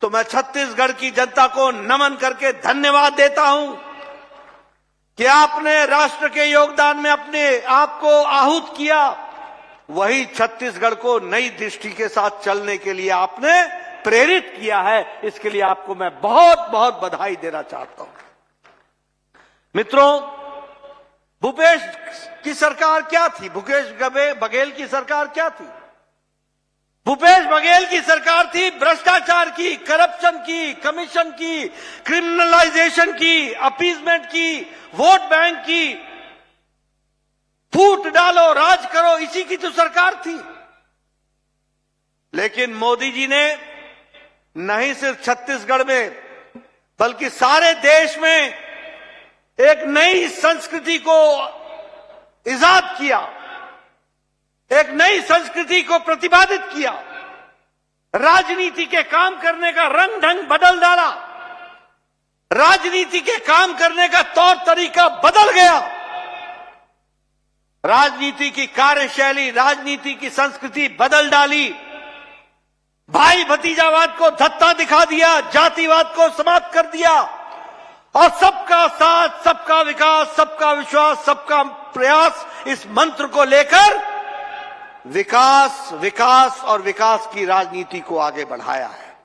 तो मैं छत्तीसगढ़ की जनता को नमन करके धन्यवाद देता हूं कि आपने राष्ट्र के योगदान में अपने आप को आहूत किया। वही छत्तीसगढ़ को नई दृष्टि के साथ चलने के लिए आपने प्रेरित किया है। इसके लिए आपको मैं बहुत बहुत बधाई देना चाहता हूं। मित्रों, भूपेश की सरकार क्या थी? भूपेश बघेल की सरकार क्या थी? भूपेश बघेल की सरकार थी भ्रष्टाचार की, करप्शन की, कमीशन की, क्रिमिनलाइजेशन की, अपीजमेंट की, वोट बैंक की, फूट डालो राज करो, इसी की तो सरकार थी। लेकिन मोदी जी ने नहीं सिर्फ छत्तीसगढ़ में बल्कि सारे देश में एक नई संस्कृति को इजाद किया, एक नई संस्कृति को प्रतिपादित किया। राजनीति के काम करने का रंग ढंग बदल डाला, राजनीति के काम करने का तौर तरीका बदल गया, राजनीति की कार्यशैली, राजनीति की संस्कृति बदल डाली। भाई भतीजावाद को धत्ता दिखा दिया, जातिवाद को समाप्त कर दिया और सबका साथ, सबका विकास, सबका विश्वास, सबका प्रयास, इस मंत्र को लेकर विकास, विकास और विकास की राजनीति को आगे बढ़ाया है।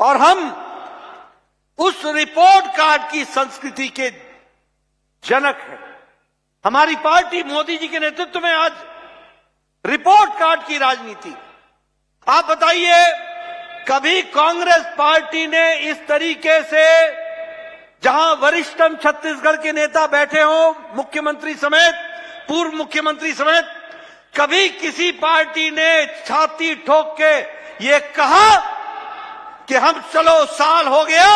और हम उस रिपोर्ट कार्ड की संस्कृति के जनक हैं। हमारी पार्टी मोदी जी के नेतृत्व में आज रिपोर्ट कार्ड की राजनीति। आप बताइए, कभी कांग्रेस पार्टी ने इस तरीके से, जहां वरिष्ठतम छत्तीसगढ़ के नेता बैठे हों, मुख्यमंत्री समेत, पूर्व मुख्यमंत्री समेत, कभी किसी पार्टी ने छाती ठोक के ये कहा कि हम चलो साल हो गया,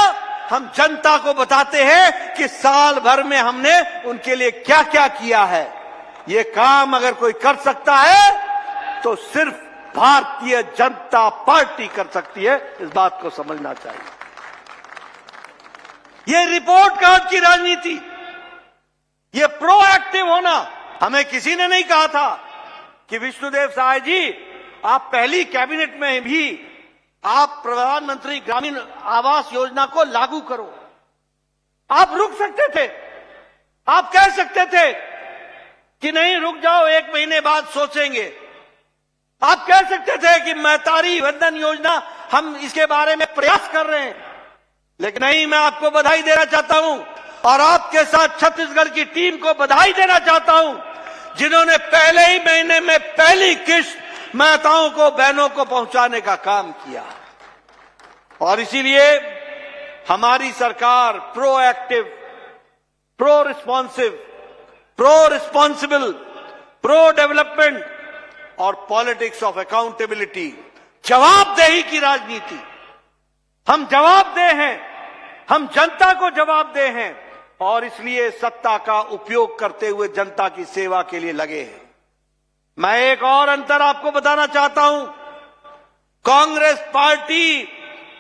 हम जनता को बताते हैं कि साल भर में हमने उनके लिए क्या क्या किया है। ये काम अगर कोई कर सकता है तो सिर्फ भारतीय जनता पार्टी कर सकती है। इस बात को समझना चाहिए। ये रिपोर्ट कार्ड की राजनीति, ये प्रोएक्टिव होना, हमें किसी ने नहीं कहा था कि विष्णुदेव साय जी, आप पहली कैबिनेट में भी आप प्रधानमंत्री ग्रामीण आवास योजना को लागू करो। आप रुक सकते थे, आप कह सकते थे कि नहीं रुक जाओ, 1 महीने बाद सोचेंगे। आप कह सकते थे कि महतारी वंदन योजना, हम इसके बारे में प्रयास कर रहे हैं। लेकिन नहीं, मैं आपको बधाई देना चाहता हूं और आपके साथ छत्तीसगढ़ की टीम को बधाई देना चाहता हूं, जिन्होंने पहले ही महीने में पहली किस्त माताओं को, बहनों को पहुंचाने का काम किया। और इसीलिए हमारी सरकार proactive, pro responsive, pro responsible, pro development और पॉलिटिक्स ऑफ अकाउंटेबिलिटी, जवाबदेही की राजनीति। हम जवाबदेह हैं, हम जनता को जवाबदेह हैं और इसलिए सत्ता का उपयोग करते हुए जनता की सेवा के लिए लगे हैं। मैं एक और अंतर आपको बताना चाहता हूं। कांग्रेस पार्टी,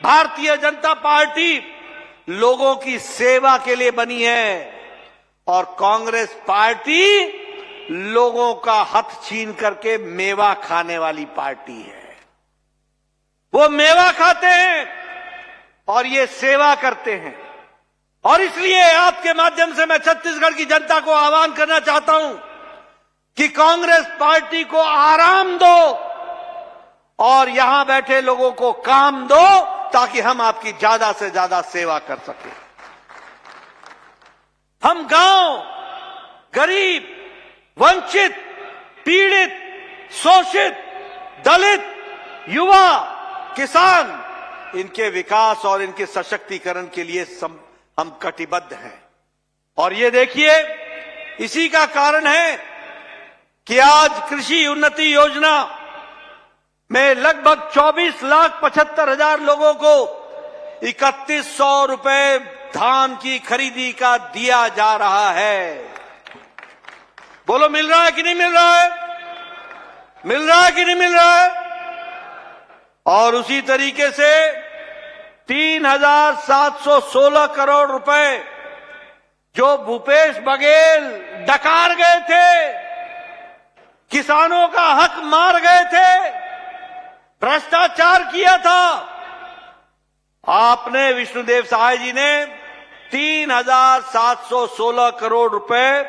भारतीय जनता पार्टी लोगों की सेवा के लिए बनी है और कांग्रेस पार्टी लोगों का हथ छीन करके मेवा खाने वाली पार्टी है। वो मेवा खाते हैं और ये सेवा करते हैं। और इसलिए आपके माध्यम से मैं छत्तीसगढ़ की जनता को आह्वान करना चाहता हूं कि कांग्रेस पार्टी को आराम दो और यहां बैठे लोगों को काम दो, ताकि हम आपकी ज्यादा से ज्यादा सेवा कर सकें। हम गांव, गरीब, वंचित, पीड़ित, शोषित, दलित, युवा, किसान, इनके विकास और इनके सशक्तिकरण के लिए हम कटिबद्ध हैं। और ये देखिए, इसी का कारण है कि आज कृषि उन्नति योजना में लगभग 24,75,000 लोगों को 3100 रुपए धान की खरीदी का दिया जा रहा है। बोलो, मिल रहा है कि नहीं मिल रहा है? मिल रहा है कि नहीं मिल रहा है? और उसी तरीके से 3,716 करोड़ रुपए जो भूपेश बघेल डकार गए थे, किसानों का हक मार गए थे, भ्रष्टाचार किया था, आपने विष्णुदेव सहाय जी ने 3,716 करोड़ रुपए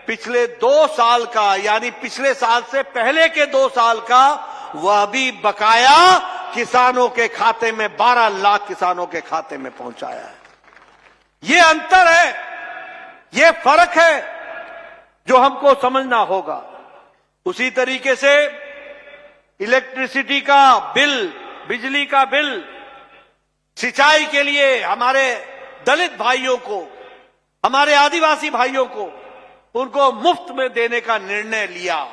पिछले 2 साल का, यानी पिछले साल से पहले के 2 साल का, वह भी बकाया किसानों के खाते में 12 लाख किसानों के खाते में पहुंचाया है। ये अंतर है, ये फर्क है जो हमको समझना होगा। उसी तरीके से इलेक्ट्रिसिटी का बिल, बिजली का बिल, सिंचाई के लिए हमारे दलित भाइयों को, हमारे आदिवासी भाइयों को, उनको मुफ्त में देने का निर्णय लिया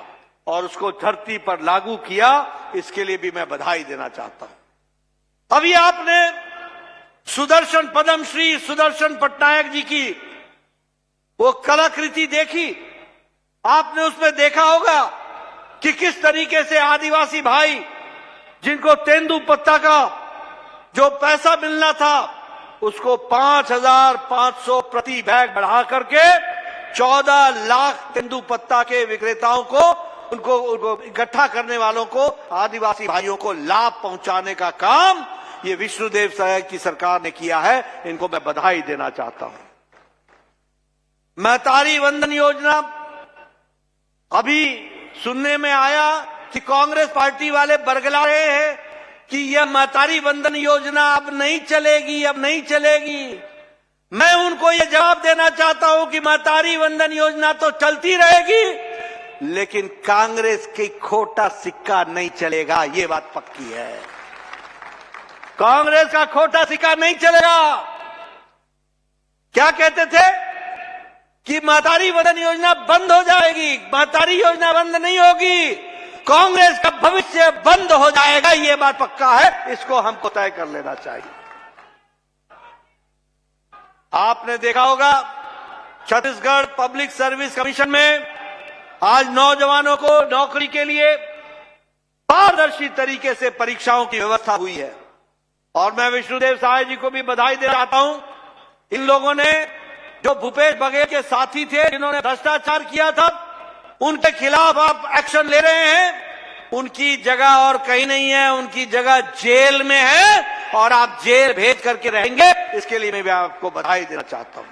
और उसको धरती पर लागू किया। इसके लिए भी मैं बधाई देना चाहता हूं। अभी आपने सुदर्शन, पद्मश्री सुदर्शन पटनायक जी की वो कलाकृति देखी, आपने उसमें देखा होगा कि किस तरीके से आदिवासी भाई, जिनको तेंदुपत्ता का जो पैसा मिलना था उसको 5,500 प्रति बैग बढ़ा करके 14 लाख तेंदुपत्ता के विक्रेताओं को, उनको इकट्ठा करने वालों को, आदिवासी भाइयों को लाभ पहुंचाने का काम ये विष्णुदेव साय की सरकार ने किया है। इनको मैं बधाई देना चाहता हूं। महतारी वंदन योजना, अभी सुनने में आया कि कांग्रेस पार्टी वाले बरगला रहे हैं कि यह महतारी वंदन योजना अब नहीं चलेगी, अब नहीं चलेगी। मैं उनको यह जवाब देना चाहता हूं कि महतारी वंदन योजना तो चलती रहेगी, लेकिन कांग्रेस की खोटा सिक्का नहीं चलेगा, ये बात पक्की है। कांग्रेस का खोटा सिक्का नहीं चलेगा। क्या कहते थे कि महतारी वंदन योजना बंद हो जाएगी? महतारी योजना बंद नहीं होगी, कांग्रेस का भविष्य बंद हो जाएगा, ये बात पक्का है। इसको हमको तय कर लेना चाहिए। आपने देखा होगा छत्तीसगढ़ पब्लिक सर्विस कमीशन में आज नौजवानों को नौकरी के लिए पारदर्शी तरीके से परीक्षाओं की व्यवस्था हुई है और मैं विष्णुदेव सहाय जी को भी बधाई देना चाहता हूं। इन लोगों ने, जो भूपेश बघेल के साथी थे, जिन्होंने भ्रष्टाचार किया था, उनके खिलाफ आप एक्शन ले रहे हैं। उनकी जगह और कहीं नहीं है, उनकी जगह जेल में है और आप जेल भेज करके रहेंगे। इसके लिए मैं भी आपको बधाई देना चाहता हूं।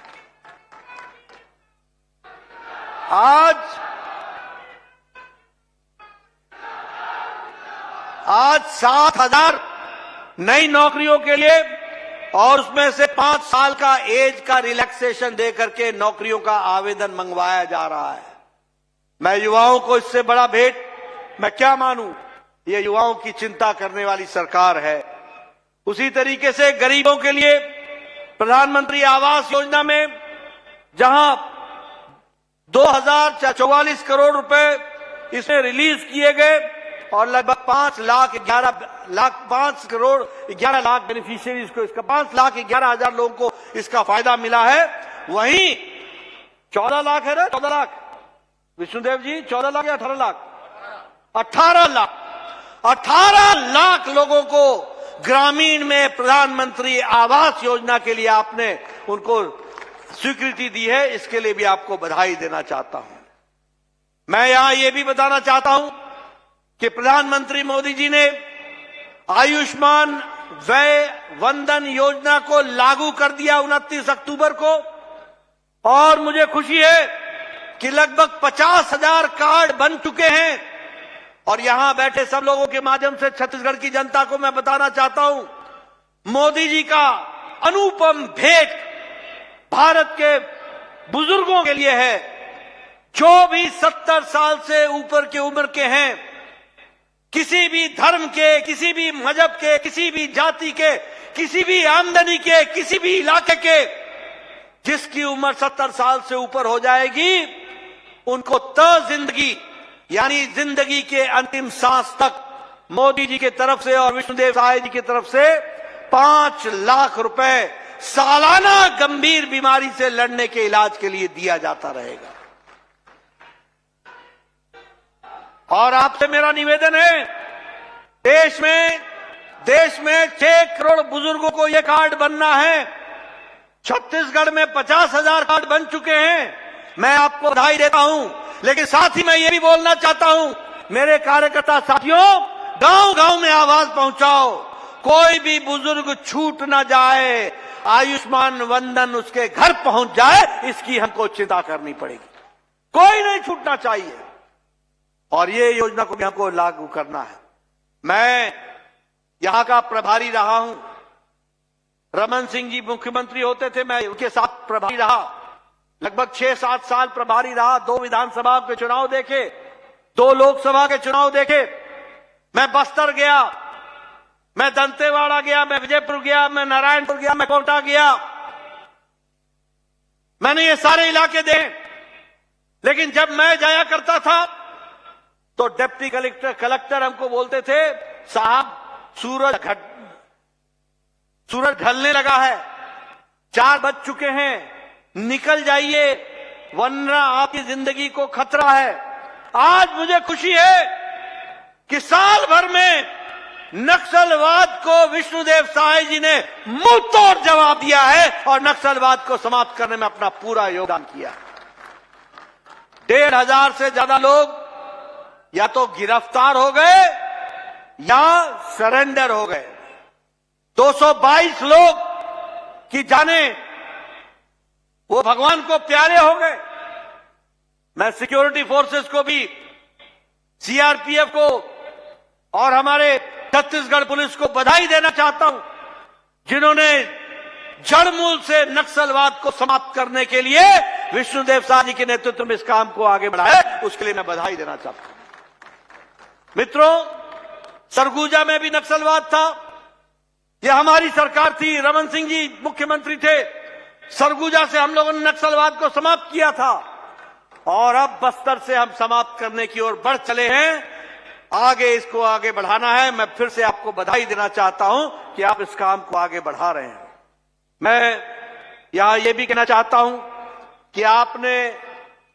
आज 7,000 नई नौकरियों के लिए और उसमें से 5 साल का एज का रिलैक्सेशन दे करके नौकरियों का आवेदन मंगवाया जा रहा है। मैं युवाओं को इससे बड़ा भेंट मैं क्या मानूं? ये युवाओं की चिंता करने वाली सरकार है। उसी तरीके से गरीबों के लिए प्रधानमंत्री आवास योजना में जहां 2,044 करोड़ रुपए इसमें रिलीज किए गए और लगभग 5 लाख बेनिफिशियरीज को, इसका 5,11,000 लोगों को इसका फायदा मिला है। वहीं 14 लाख है ना, 14 लाख विष्णुदेव जी, 14 लाख या 18 लाख? 18 लाख लोगों को ग्रामीण में प्रधानमंत्री आवास योजना के लिए आपने उनको स्वीकृति दी है। इसके लिए भी आपको बधाई देना चाहता हूं। मैं यहां यह भी बताना चाहता हूं कि प्रधानमंत्री मोदी जी ने आयुष्मान व्यय वंदन योजना को लागू कर दिया 29 अक्टूबर को और मुझे खुशी है कि लगभग 50,000 कार्ड बन चुके हैं। और यहां बैठे सब लोगों के माध्यम से छत्तीसगढ़ की जनता को मैं बताना चाहता हूं, मोदी जी का अनुपम भेंट भारत के बुजुर्गों के लिए है। जो भी 70 साल से ऊपर की उम्र के हैं, किसी भी धर्म के, किसी भी मजहब के, किसी भी जाति के, किसी भी आमदनी के, किसी भी इलाके के, जिसकी उम्र 70 साल से ऊपर हो जाएगी, उनको जिंदगी यानी जिंदगी के अंतिम सांस तक मोदी जी की तरफ से और विष्णुदेव साय जी की तरफ से 5 लाख रुपए सालाना गंभीर बीमारी से लड़ने के इलाज के लिए दिया जाता रहेगा। और आपसे मेरा निवेदन है, देश में 6 करोड़ बुजुर्गों को यह कार्ड बनना है। छत्तीसगढ़ में 50,000 कार्ड बन चुके हैं। मैं आपको बधाई देता हूं, लेकिन साथ ही मैं ये भी बोलना चाहता हूं, मेरे कार्यकर्ता साथियों, गांव गांव में आवाज पहुंचाओ, कोई भी बुजुर्ग छूट ना जाए, आयुष्मान वंदन उसके घर पहुंच जाए, इसकी हमको चिंता करनी पड़ेगी। कोई नहीं छूटना चाहिए और ये योजना को भी हमको लागू करना है। मैं यहां का प्रभारी रहा हूं, रमन सिंह जी मुख्यमंत्री होते थे, मैं उनके साथ प्रभारी रहा, लगभग 6-7 साल प्रभारी रहा। 2 विधानसभा के चुनाव देखे, 2 लोकसभा के चुनाव देखे। मैं बस्तर गया, मैं दंतेवाड़ा गया, मैं विजयपुर गया, मैं नारायणपुर गया, मैं कोटा गया, मैंने ये सारे इलाके देखे। लेकिन जब मैं जाया करता था तो डिप्टी कलेक्टर हमको बोलते थे, साहब सूरज ढलने लगा है, 4 बज चुके हैं, निकल जाइए वरना आपकी जिंदगी को खतरा है। आज मुझे खुशी है कि साल भर में नक्सलवाद को विष्णुदेव साय जी ने मुंह तोड़ जवाब दिया है और नक्सलवाद को समाप्त करने में अपना पूरा योगदान किया। 1,500 से ज्यादा लोग या तो गिरफ्तार हो गए या सरेंडर हो गए। 222 लोग की जाने वो भगवान को प्यारे हो गए। मैं सिक्योरिटी फोर्सेस को भी, सीआरपीएफ को और हमारे छत्तीसगढ़ पुलिस को बधाई देना चाहता हूं, जिन्होंने जड़मूल से नक्सलवाद को समाप्त करने के लिए विष्णुदेव साय जी के नेतृत्व में इस काम को आगे बढ़ाया। उसके लिए मैं बधाई देना चाहता हूं। मित्रों, सरगुजा में भी नक्सलवाद था, यह हमारी सरकार थी, रमन सिंह जी मुख्यमंत्री थे। सरगुजा से हम लोगों ने नक्सलवाद को समाप्त किया था और अब बस्तर से हम समाप्त करने की ओर बढ़ चले हैं। आगे इसको आगे बढ़ाना है। मैं फिर से आपको बधाई देना चाहता हूं कि आप इस काम को आगे बढ़ा रहे हैं। मैं यहां यह भी कहना चाहता हूं कि आपने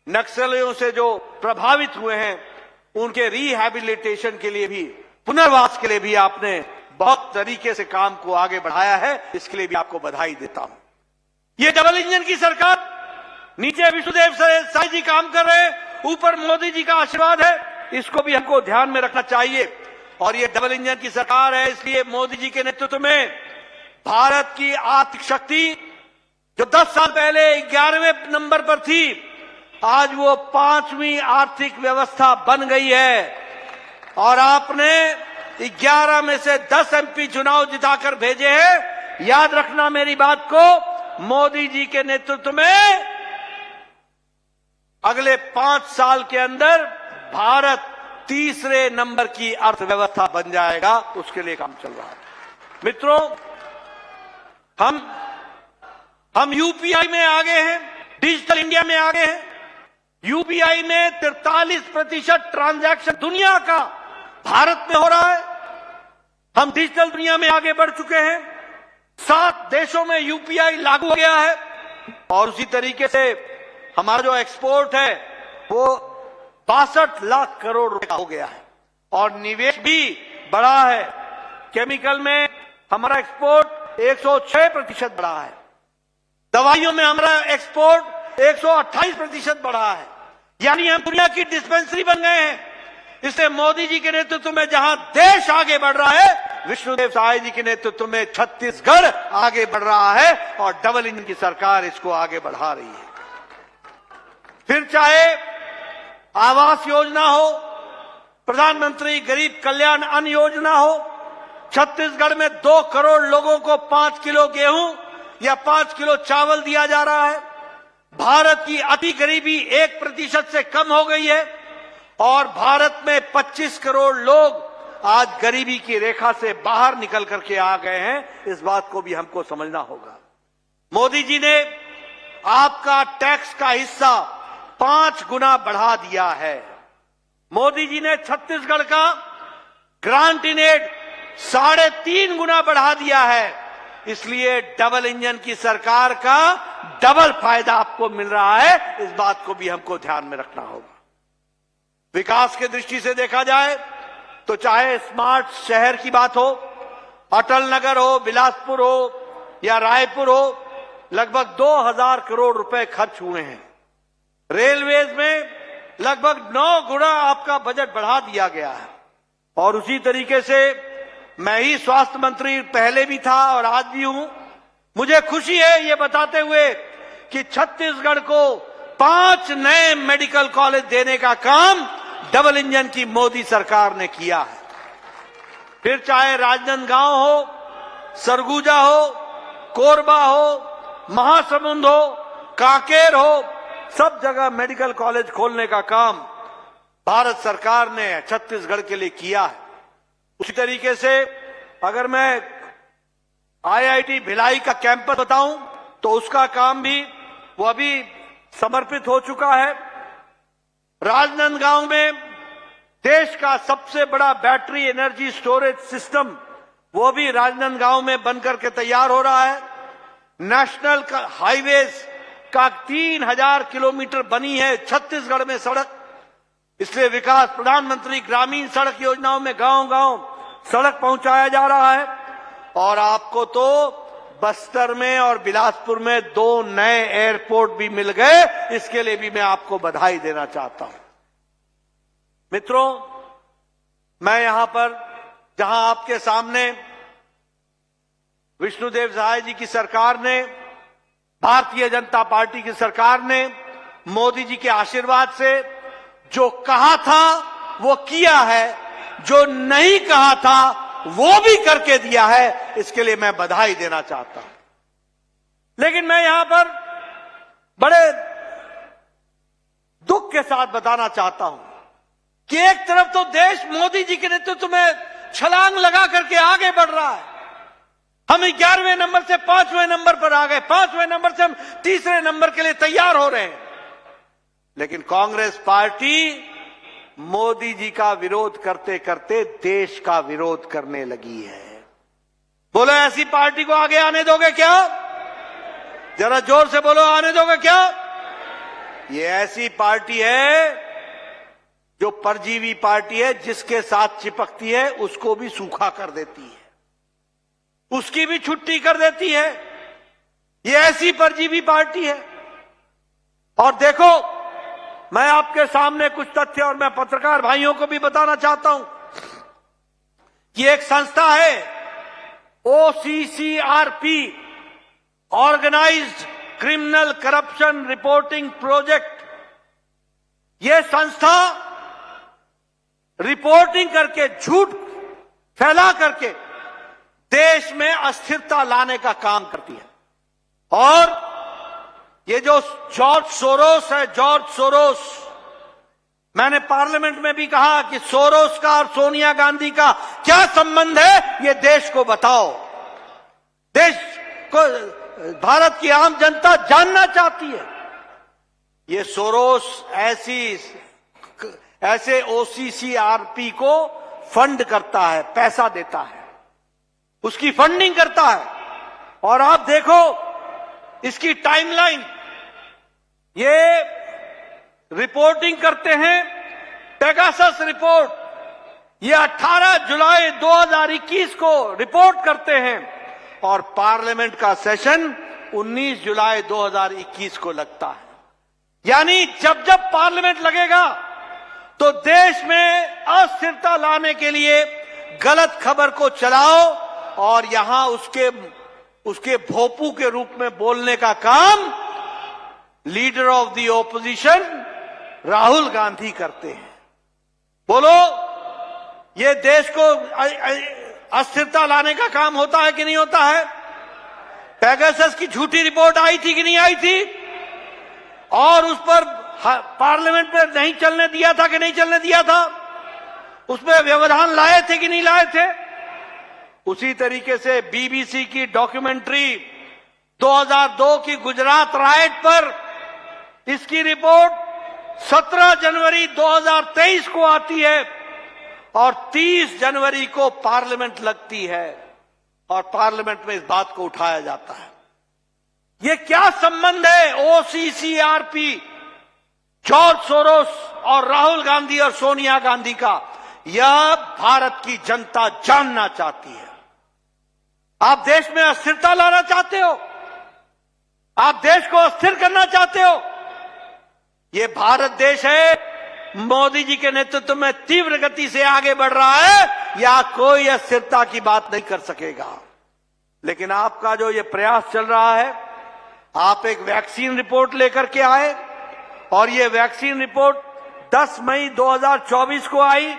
नक्सलियों से जो प्रभावित हुए हैं उनके रिहैबिलिटेशन के लिए भी, पुनर्वास के लिए भी आपने बहुत तरीके से काम को आगे बढ़ाया है। इसके लिए भी आपको बधाई देता हूं। ये डबल इंजन की सरकार, नीचे विष्णुदेव साय जी काम कर रहे हैं, ऊपर मोदी जी का आशीर्वाद है, इसको भी हमको ध्यान में रखना चाहिए। और ये डबल इंजन की सरकार है, इसलिए मोदी जी के नेतृत्व में भारत की आर्थिक शक्ति जो 10 साल पहले 11वें नंबर पर थी, आज वो 5वीं आर्थिक व्यवस्था बन गई है। और आपने 11 में से 10 एमपी चुनाव जिताकर भेजे हैं। याद रखना मेरी बात को, मोदी जी के नेतृत्व में अगले 5 साल के अंदर भारत 3रे नंबर की अर्थव्यवस्था बन जाएगा। उसके लिए काम चल रहा है। मित्रों, हम यूपीआई में आगे हैं, डिजिटल इंडिया में आगे हैं। यूपीआई में 43% ट्रांजैक्शन दुनिया का भारत में हो रहा है। हम डिजिटल दुनिया में आगे बढ़ चुके हैं। 7 देशों में यूपीआई लागू हो गया है और उसी तरीके से हमारा जो एक्सपोर्ट है वो 62 लाख करोड़ रुपए का हो गया है और निवेश भी बढ़ा है। केमिकल में हमारा एक्सपोर्ट 106% बढ़ा है। दवाइयों में हमारा एक्सपोर्ट 128% बढ़ा है। यानी हम दुनिया की डिस्पेंसरी बन गए हैं। इससे मोदी जी के नेतृत्व में जहां देश आगे बढ़ रहा है, विष्णुदेव साय जी के नेतृत्व में छत्तीसगढ़ आगे बढ़ रहा है और डबल इंजन की सरकार इसको आगे बढ़ा रही है। फिर चाहे आवास योजना हो, प्रधानमंत्री गरीब कल्याण अन्न योजना हो, छत्तीसगढ़ में 2 करोड़ लोगों को 5 किलो गेहूं या 5 किलो चावल दिया जा रहा है। भारत की अति गरीबी 1% से कम हो गई है और भारत में 25 करोड़ लोग आज गरीबी की रेखा से बाहर निकल करके आ गए हैं। इस बात को भी हमको समझना होगा। मोदी जी ने आपका टैक्स का हिस्सा 5 गुना बढ़ा दिया है। मोदी जी ने छत्तीसगढ़ का ग्रांट इन एड 3.5 गुना बढ़ा दिया है। इसलिए डबल इंजन की सरकार का डबल फायदा आपको मिल रहा है। इस बात को भी हमको ध्यान में रखना होगा। विकास की दृष्टि से देखा जाए तो चाहे स्मार्ट शहर की बात हो, अटल नगर हो, बिलासपुर हो या रायपुर हो, लगभग 2000 करोड़ रुपए खर्च हुए हैं। रेलवेज में लगभग 9 गुना आपका बजट बढ़ा दिया गया है। और उसी तरीके से मैं ही स्वास्थ्य मंत्री पहले भी था और आज भी हूं। मुझे खुशी है ये बताते हुए कि छत्तीसगढ़ को 5 नए मेडिकल कॉलेज देने का काम डबल इंजन की मोदी सरकार ने किया है। फिर चाहे राजनांदगांव हो, सरगुजा हो, कोरबा हो, महासमुंद हो, कांकेर हो, सब जगह मेडिकल कॉलेज खोलने का काम भारत सरकार ने छत्तीसगढ़ के लिए किया है। उसी तरीके से अगर मैं आईआईटी भिलाई का कैंपस बताऊं तो उसका काम भी वो अभी समर्पित हो चुका है। राजनांदगांव में देश का सबसे बड़ा बैटरी एनर्जी स्टोरेज सिस्टम वो भी राजनांदगांव में बनकर के तैयार हो रहा है। नेशनल हाईवेज का 3000 किलोमीटर बनी है छत्तीसगढ़ में सड़क। इसलिए विकास प्रधानमंत्री ग्रामीण सड़क योजनाओं में गांव गांव सड़क पहुंचाया जा रहा है। और आपको तो बस्तर में और बिलासपुर में 2 नए एयरपोर्ट भी मिल गए। इसके लिए भी मैं आपको बधाई देना चाहता हूं। मित्रों, मैं यहां पर जहां आपके सामने विष्णुदेव साय जी की सरकार ने, भारतीय जनता पार्टी की सरकार ने मोदी जी के आशीर्वाद से जो कहा था वो किया है, जो नहीं कहा था वो भी करके दिया है। इसके लिए मैं बधाई देना चाहता हूं। लेकिन मैं यहां पर बड़े दुख के साथ बताना चाहता हूं कि एक तरफ तो देश मोदी जी के नेतृत्व में छलांग लगा करके आगे बढ़ रहा है। हम 11वें नंबर से 5वें नंबर पर आ गए, 5वें नंबर से हम 3रे नंबर के लिए तैयार हो रहे हैं। लेकिन कांग्रेस पार्टी मोदी जी का विरोध करते करते देश का विरोध करने लगी है। बोलो, ऐसी पार्टी को आगे आने दोगे क्या? जरा जोर से बोलो, आने दोगे क्या? ये ऐसी पार्टी है जो परजीवी पार्टी है, जिसके साथ चिपकती है उसको भी सूखा कर देती है, उसकी भी छुट्टी कर देती है। ये ऐसी परजीवी पार्टी है। और देखो, मैं आपके सामने कुछ तथ्य और मैं पत्रकार भाइयों को भी बताना चाहता हूं कि एक संस्था है OCCRP, organized criminal corruption reporting project. यह संस्था रिपोर्टिंग करके, झूठ फैला करके देश में अस्थिरता लाने का काम करती है। और ये जो जॉर्ज सोरोस है, जॉर्ज सोरोस, मैंने पार्लियामेंट में भी कहा कि सोरोस का और सोनिया गांधी का क्या संबंध है, ये देश को बताओ। देश को, भारत की आम जनता जानना चाहती है। ये सोरोस ऐसे OCCRP को फंड करता है, पैसा देता है, उसकी फंडिंग करता है। और आप देखो इसकी टाइमलाइन, ये रिपोर्टिंग करते हैं, पेगासस रिपोर्ट, ये 18 जुलाई 2021 को रिपोर्ट करते हैं और पार्लियामेंट का सेशन 19 जुलाई 2021 को लगता है। यानी जब जब पार्लियामेंट लगेगा तो देश में अस्थिरता लाने के लिए गलत खबर को चलाओ और यहां उसके भोपू के रूप में बोलने का काम leader of the opposition Rahul Gandhi करते हैं। बोलो, ये देश को अस्थिरता लाने का काम होता है कि नहीं होता है? पेगासस की झूठी रिपोर्ट आई थी कि नहीं आई थी? और उस पर पार्लियामेंट में नहीं चलने दिया था कि नहीं चलने दिया था? उसमें व्यवधान लाए थे कि नहीं लाए थे? उसी तरीके से BBC की डॉक्यूमेंट्री 2002 की गुजरात राइट पर, इसकी रिपोर्ट 17 जनवरी 2023 को आती है और 30 जनवरी को पार्लियामेंट लगती है और पार्लियामेंट में इस बात को उठाया जाता है। ये क्या संबंध है ओसीसीआरपी, जॉर्ज सोरोस और राहुल गांधी और सोनिया गांधी का? यह भारत की जनता जानना चाहती है। आप देश में अस्थिरता लाना चाहते हो, आप देश को अस्थिर करना चाहते हो। ये भारत देश है, मोदी जी के नेतृत्व में तीव्र गति से आगे बढ़ रहा है, या कोई अस्थिरता की बात नहीं कर सकेगा। लेकिन आपका जो ये प्रयास चल रहा है, आप एक वैक्सीन रिपोर्ट लेकर के आए और ये वैक्सीन रिपोर्ट 10 मई 2024 को आई।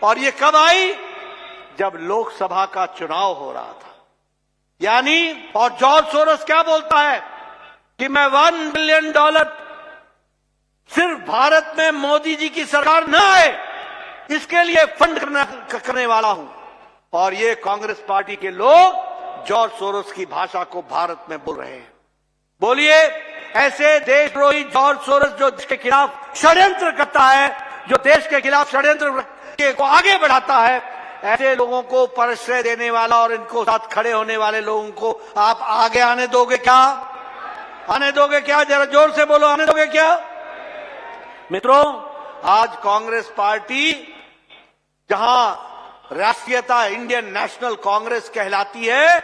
और ये कब आई? जब लोकसभा का चुनाव हो रहा था। यानी, और जॉर्ज सोरोस क्या बोलता है कि मैं $1 बिलियन सिर्फ भारत में मोदी जी की सरकार न आए इसके लिए फंड करने वाला हूं। और ये कांग्रेस पार्टी के लोग जॉर्ज सोरोस की भाषा को भारत में बोल रहे हैं। बोलिए, ऐसे देशद्रोही जॉर्ज सोरोस जो देश के खिलाफ षड्यंत्र करता है, जो देश के खिलाफ षड्यंत्र को आगे बढ़ाता है, ऐसे लोगों को प्रश्रय देने वाला और इनको साथ खड़े होने वाले लोगों को आप आगे आने दोगे क्या? आने दोगे क्या? जरा जोर से बोलो, आने दोगे क्या? मित्रों, आज कांग्रेस पार्टी जहां राष्ट्रीयता इंडियन नेशनल कांग्रेस कहलाती है,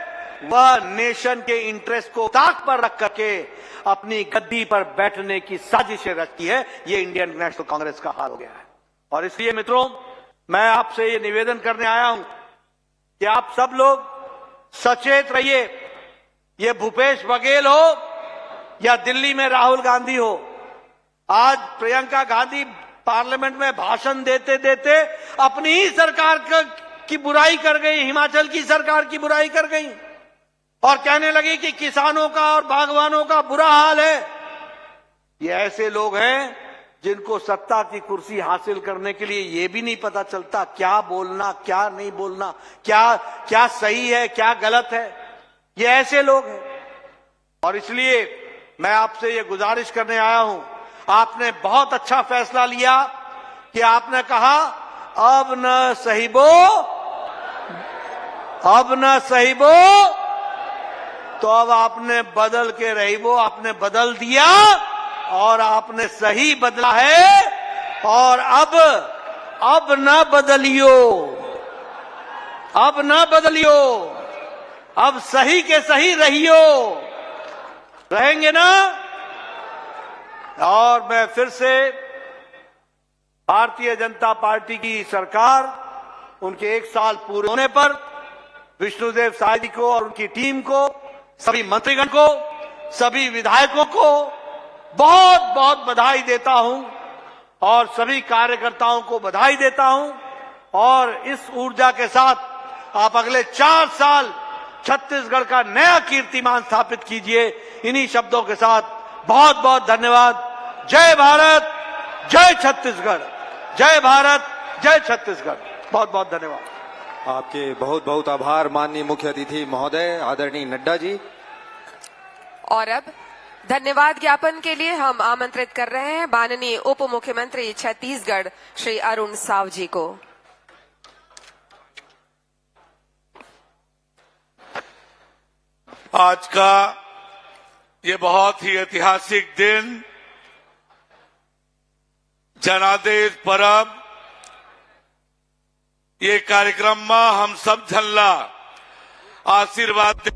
वह नेशन के इंटरेस्ट को ताक पर रख करके अपनी गद्दी पर बैठने की साजिशें रचती है। ये इंडियन नेशनल कांग्रेस का हाल हो गया है। और इसलिए मित्रों, मैं आपसे ये निवेदन करने आया हूं कि आप सब लोग सचेत रहिए। ये भूपेश बघेल हो या दिल्ली में राहुल गांधी हो, आज प्रियंका गांधी पार्लियामेंट में भाषण देते देते अपनी ही सरकार की बुराई कर गई, हिमाचल की सरकार की बुराई कर गई और कहने लगी कि किसानों का और बागवानों का बुरा हाल है। ये ऐसे लोग हैं जिनको सत्ता की कुर्सी हासिल करने के लिए ये भी नहीं पता चलता क्या बोलना, क्या नहीं बोलना, क्या सही है, क्या गलत है। ये ऐसे लोग हैं। और इसलिए मैं आपसे ये गुजारिश करने आया हूं, आपने बहुत अच्छा फैसला लिया कि आपने कहा अब न सहिबो, अब न सहिबो, तो अब आपने बदल के रहिबो, आपने बदल दिया और आपने सही बदला है। और अब न बदलियो, अब न बदलियो, अब सही के सही रहियो। रहेंगे ना? और मैं फिर से भारतीय जनता पार्टी की सरकार, उनके 1 साल पूरे होने पर विष्णुदेव साय जी को और उनकी टीम को, सभी मंत्रीगण को, सभी विधायकों को बहुत बहुत बधाई देता हूं और सभी कार्यकर्ताओं को बधाई देता हूं। और इस ऊर्जा के साथ आप अगले 4 साल छत्तीसगढ़ का नया कीर्तिमान स्थापित कीजिए। इन्हीं शब्दों के साथ बहुत बहुत धन्यवाद। जय भारत, जय छत्तीसगढ़। जय भारत, जय छत्तीसगढ़। बहुत बहुत धन्यवाद। आपके बहुत बहुत आभार माननीय मुख्य अतिथि महोदय आदरणीय नड्डा जी। और अब धन्यवाद ज्ञापन के लिए हम आमंत्रित कर रहे हैं माननीय उप मुख्यमंत्री छत्तीसगढ़ श्री अरुण साव जी को। आज का ये बहुत ही ऐतिहासिक दिन, जनादेश परब, ये कार्यक्रम में हम सब झल्ला आशीर्वाद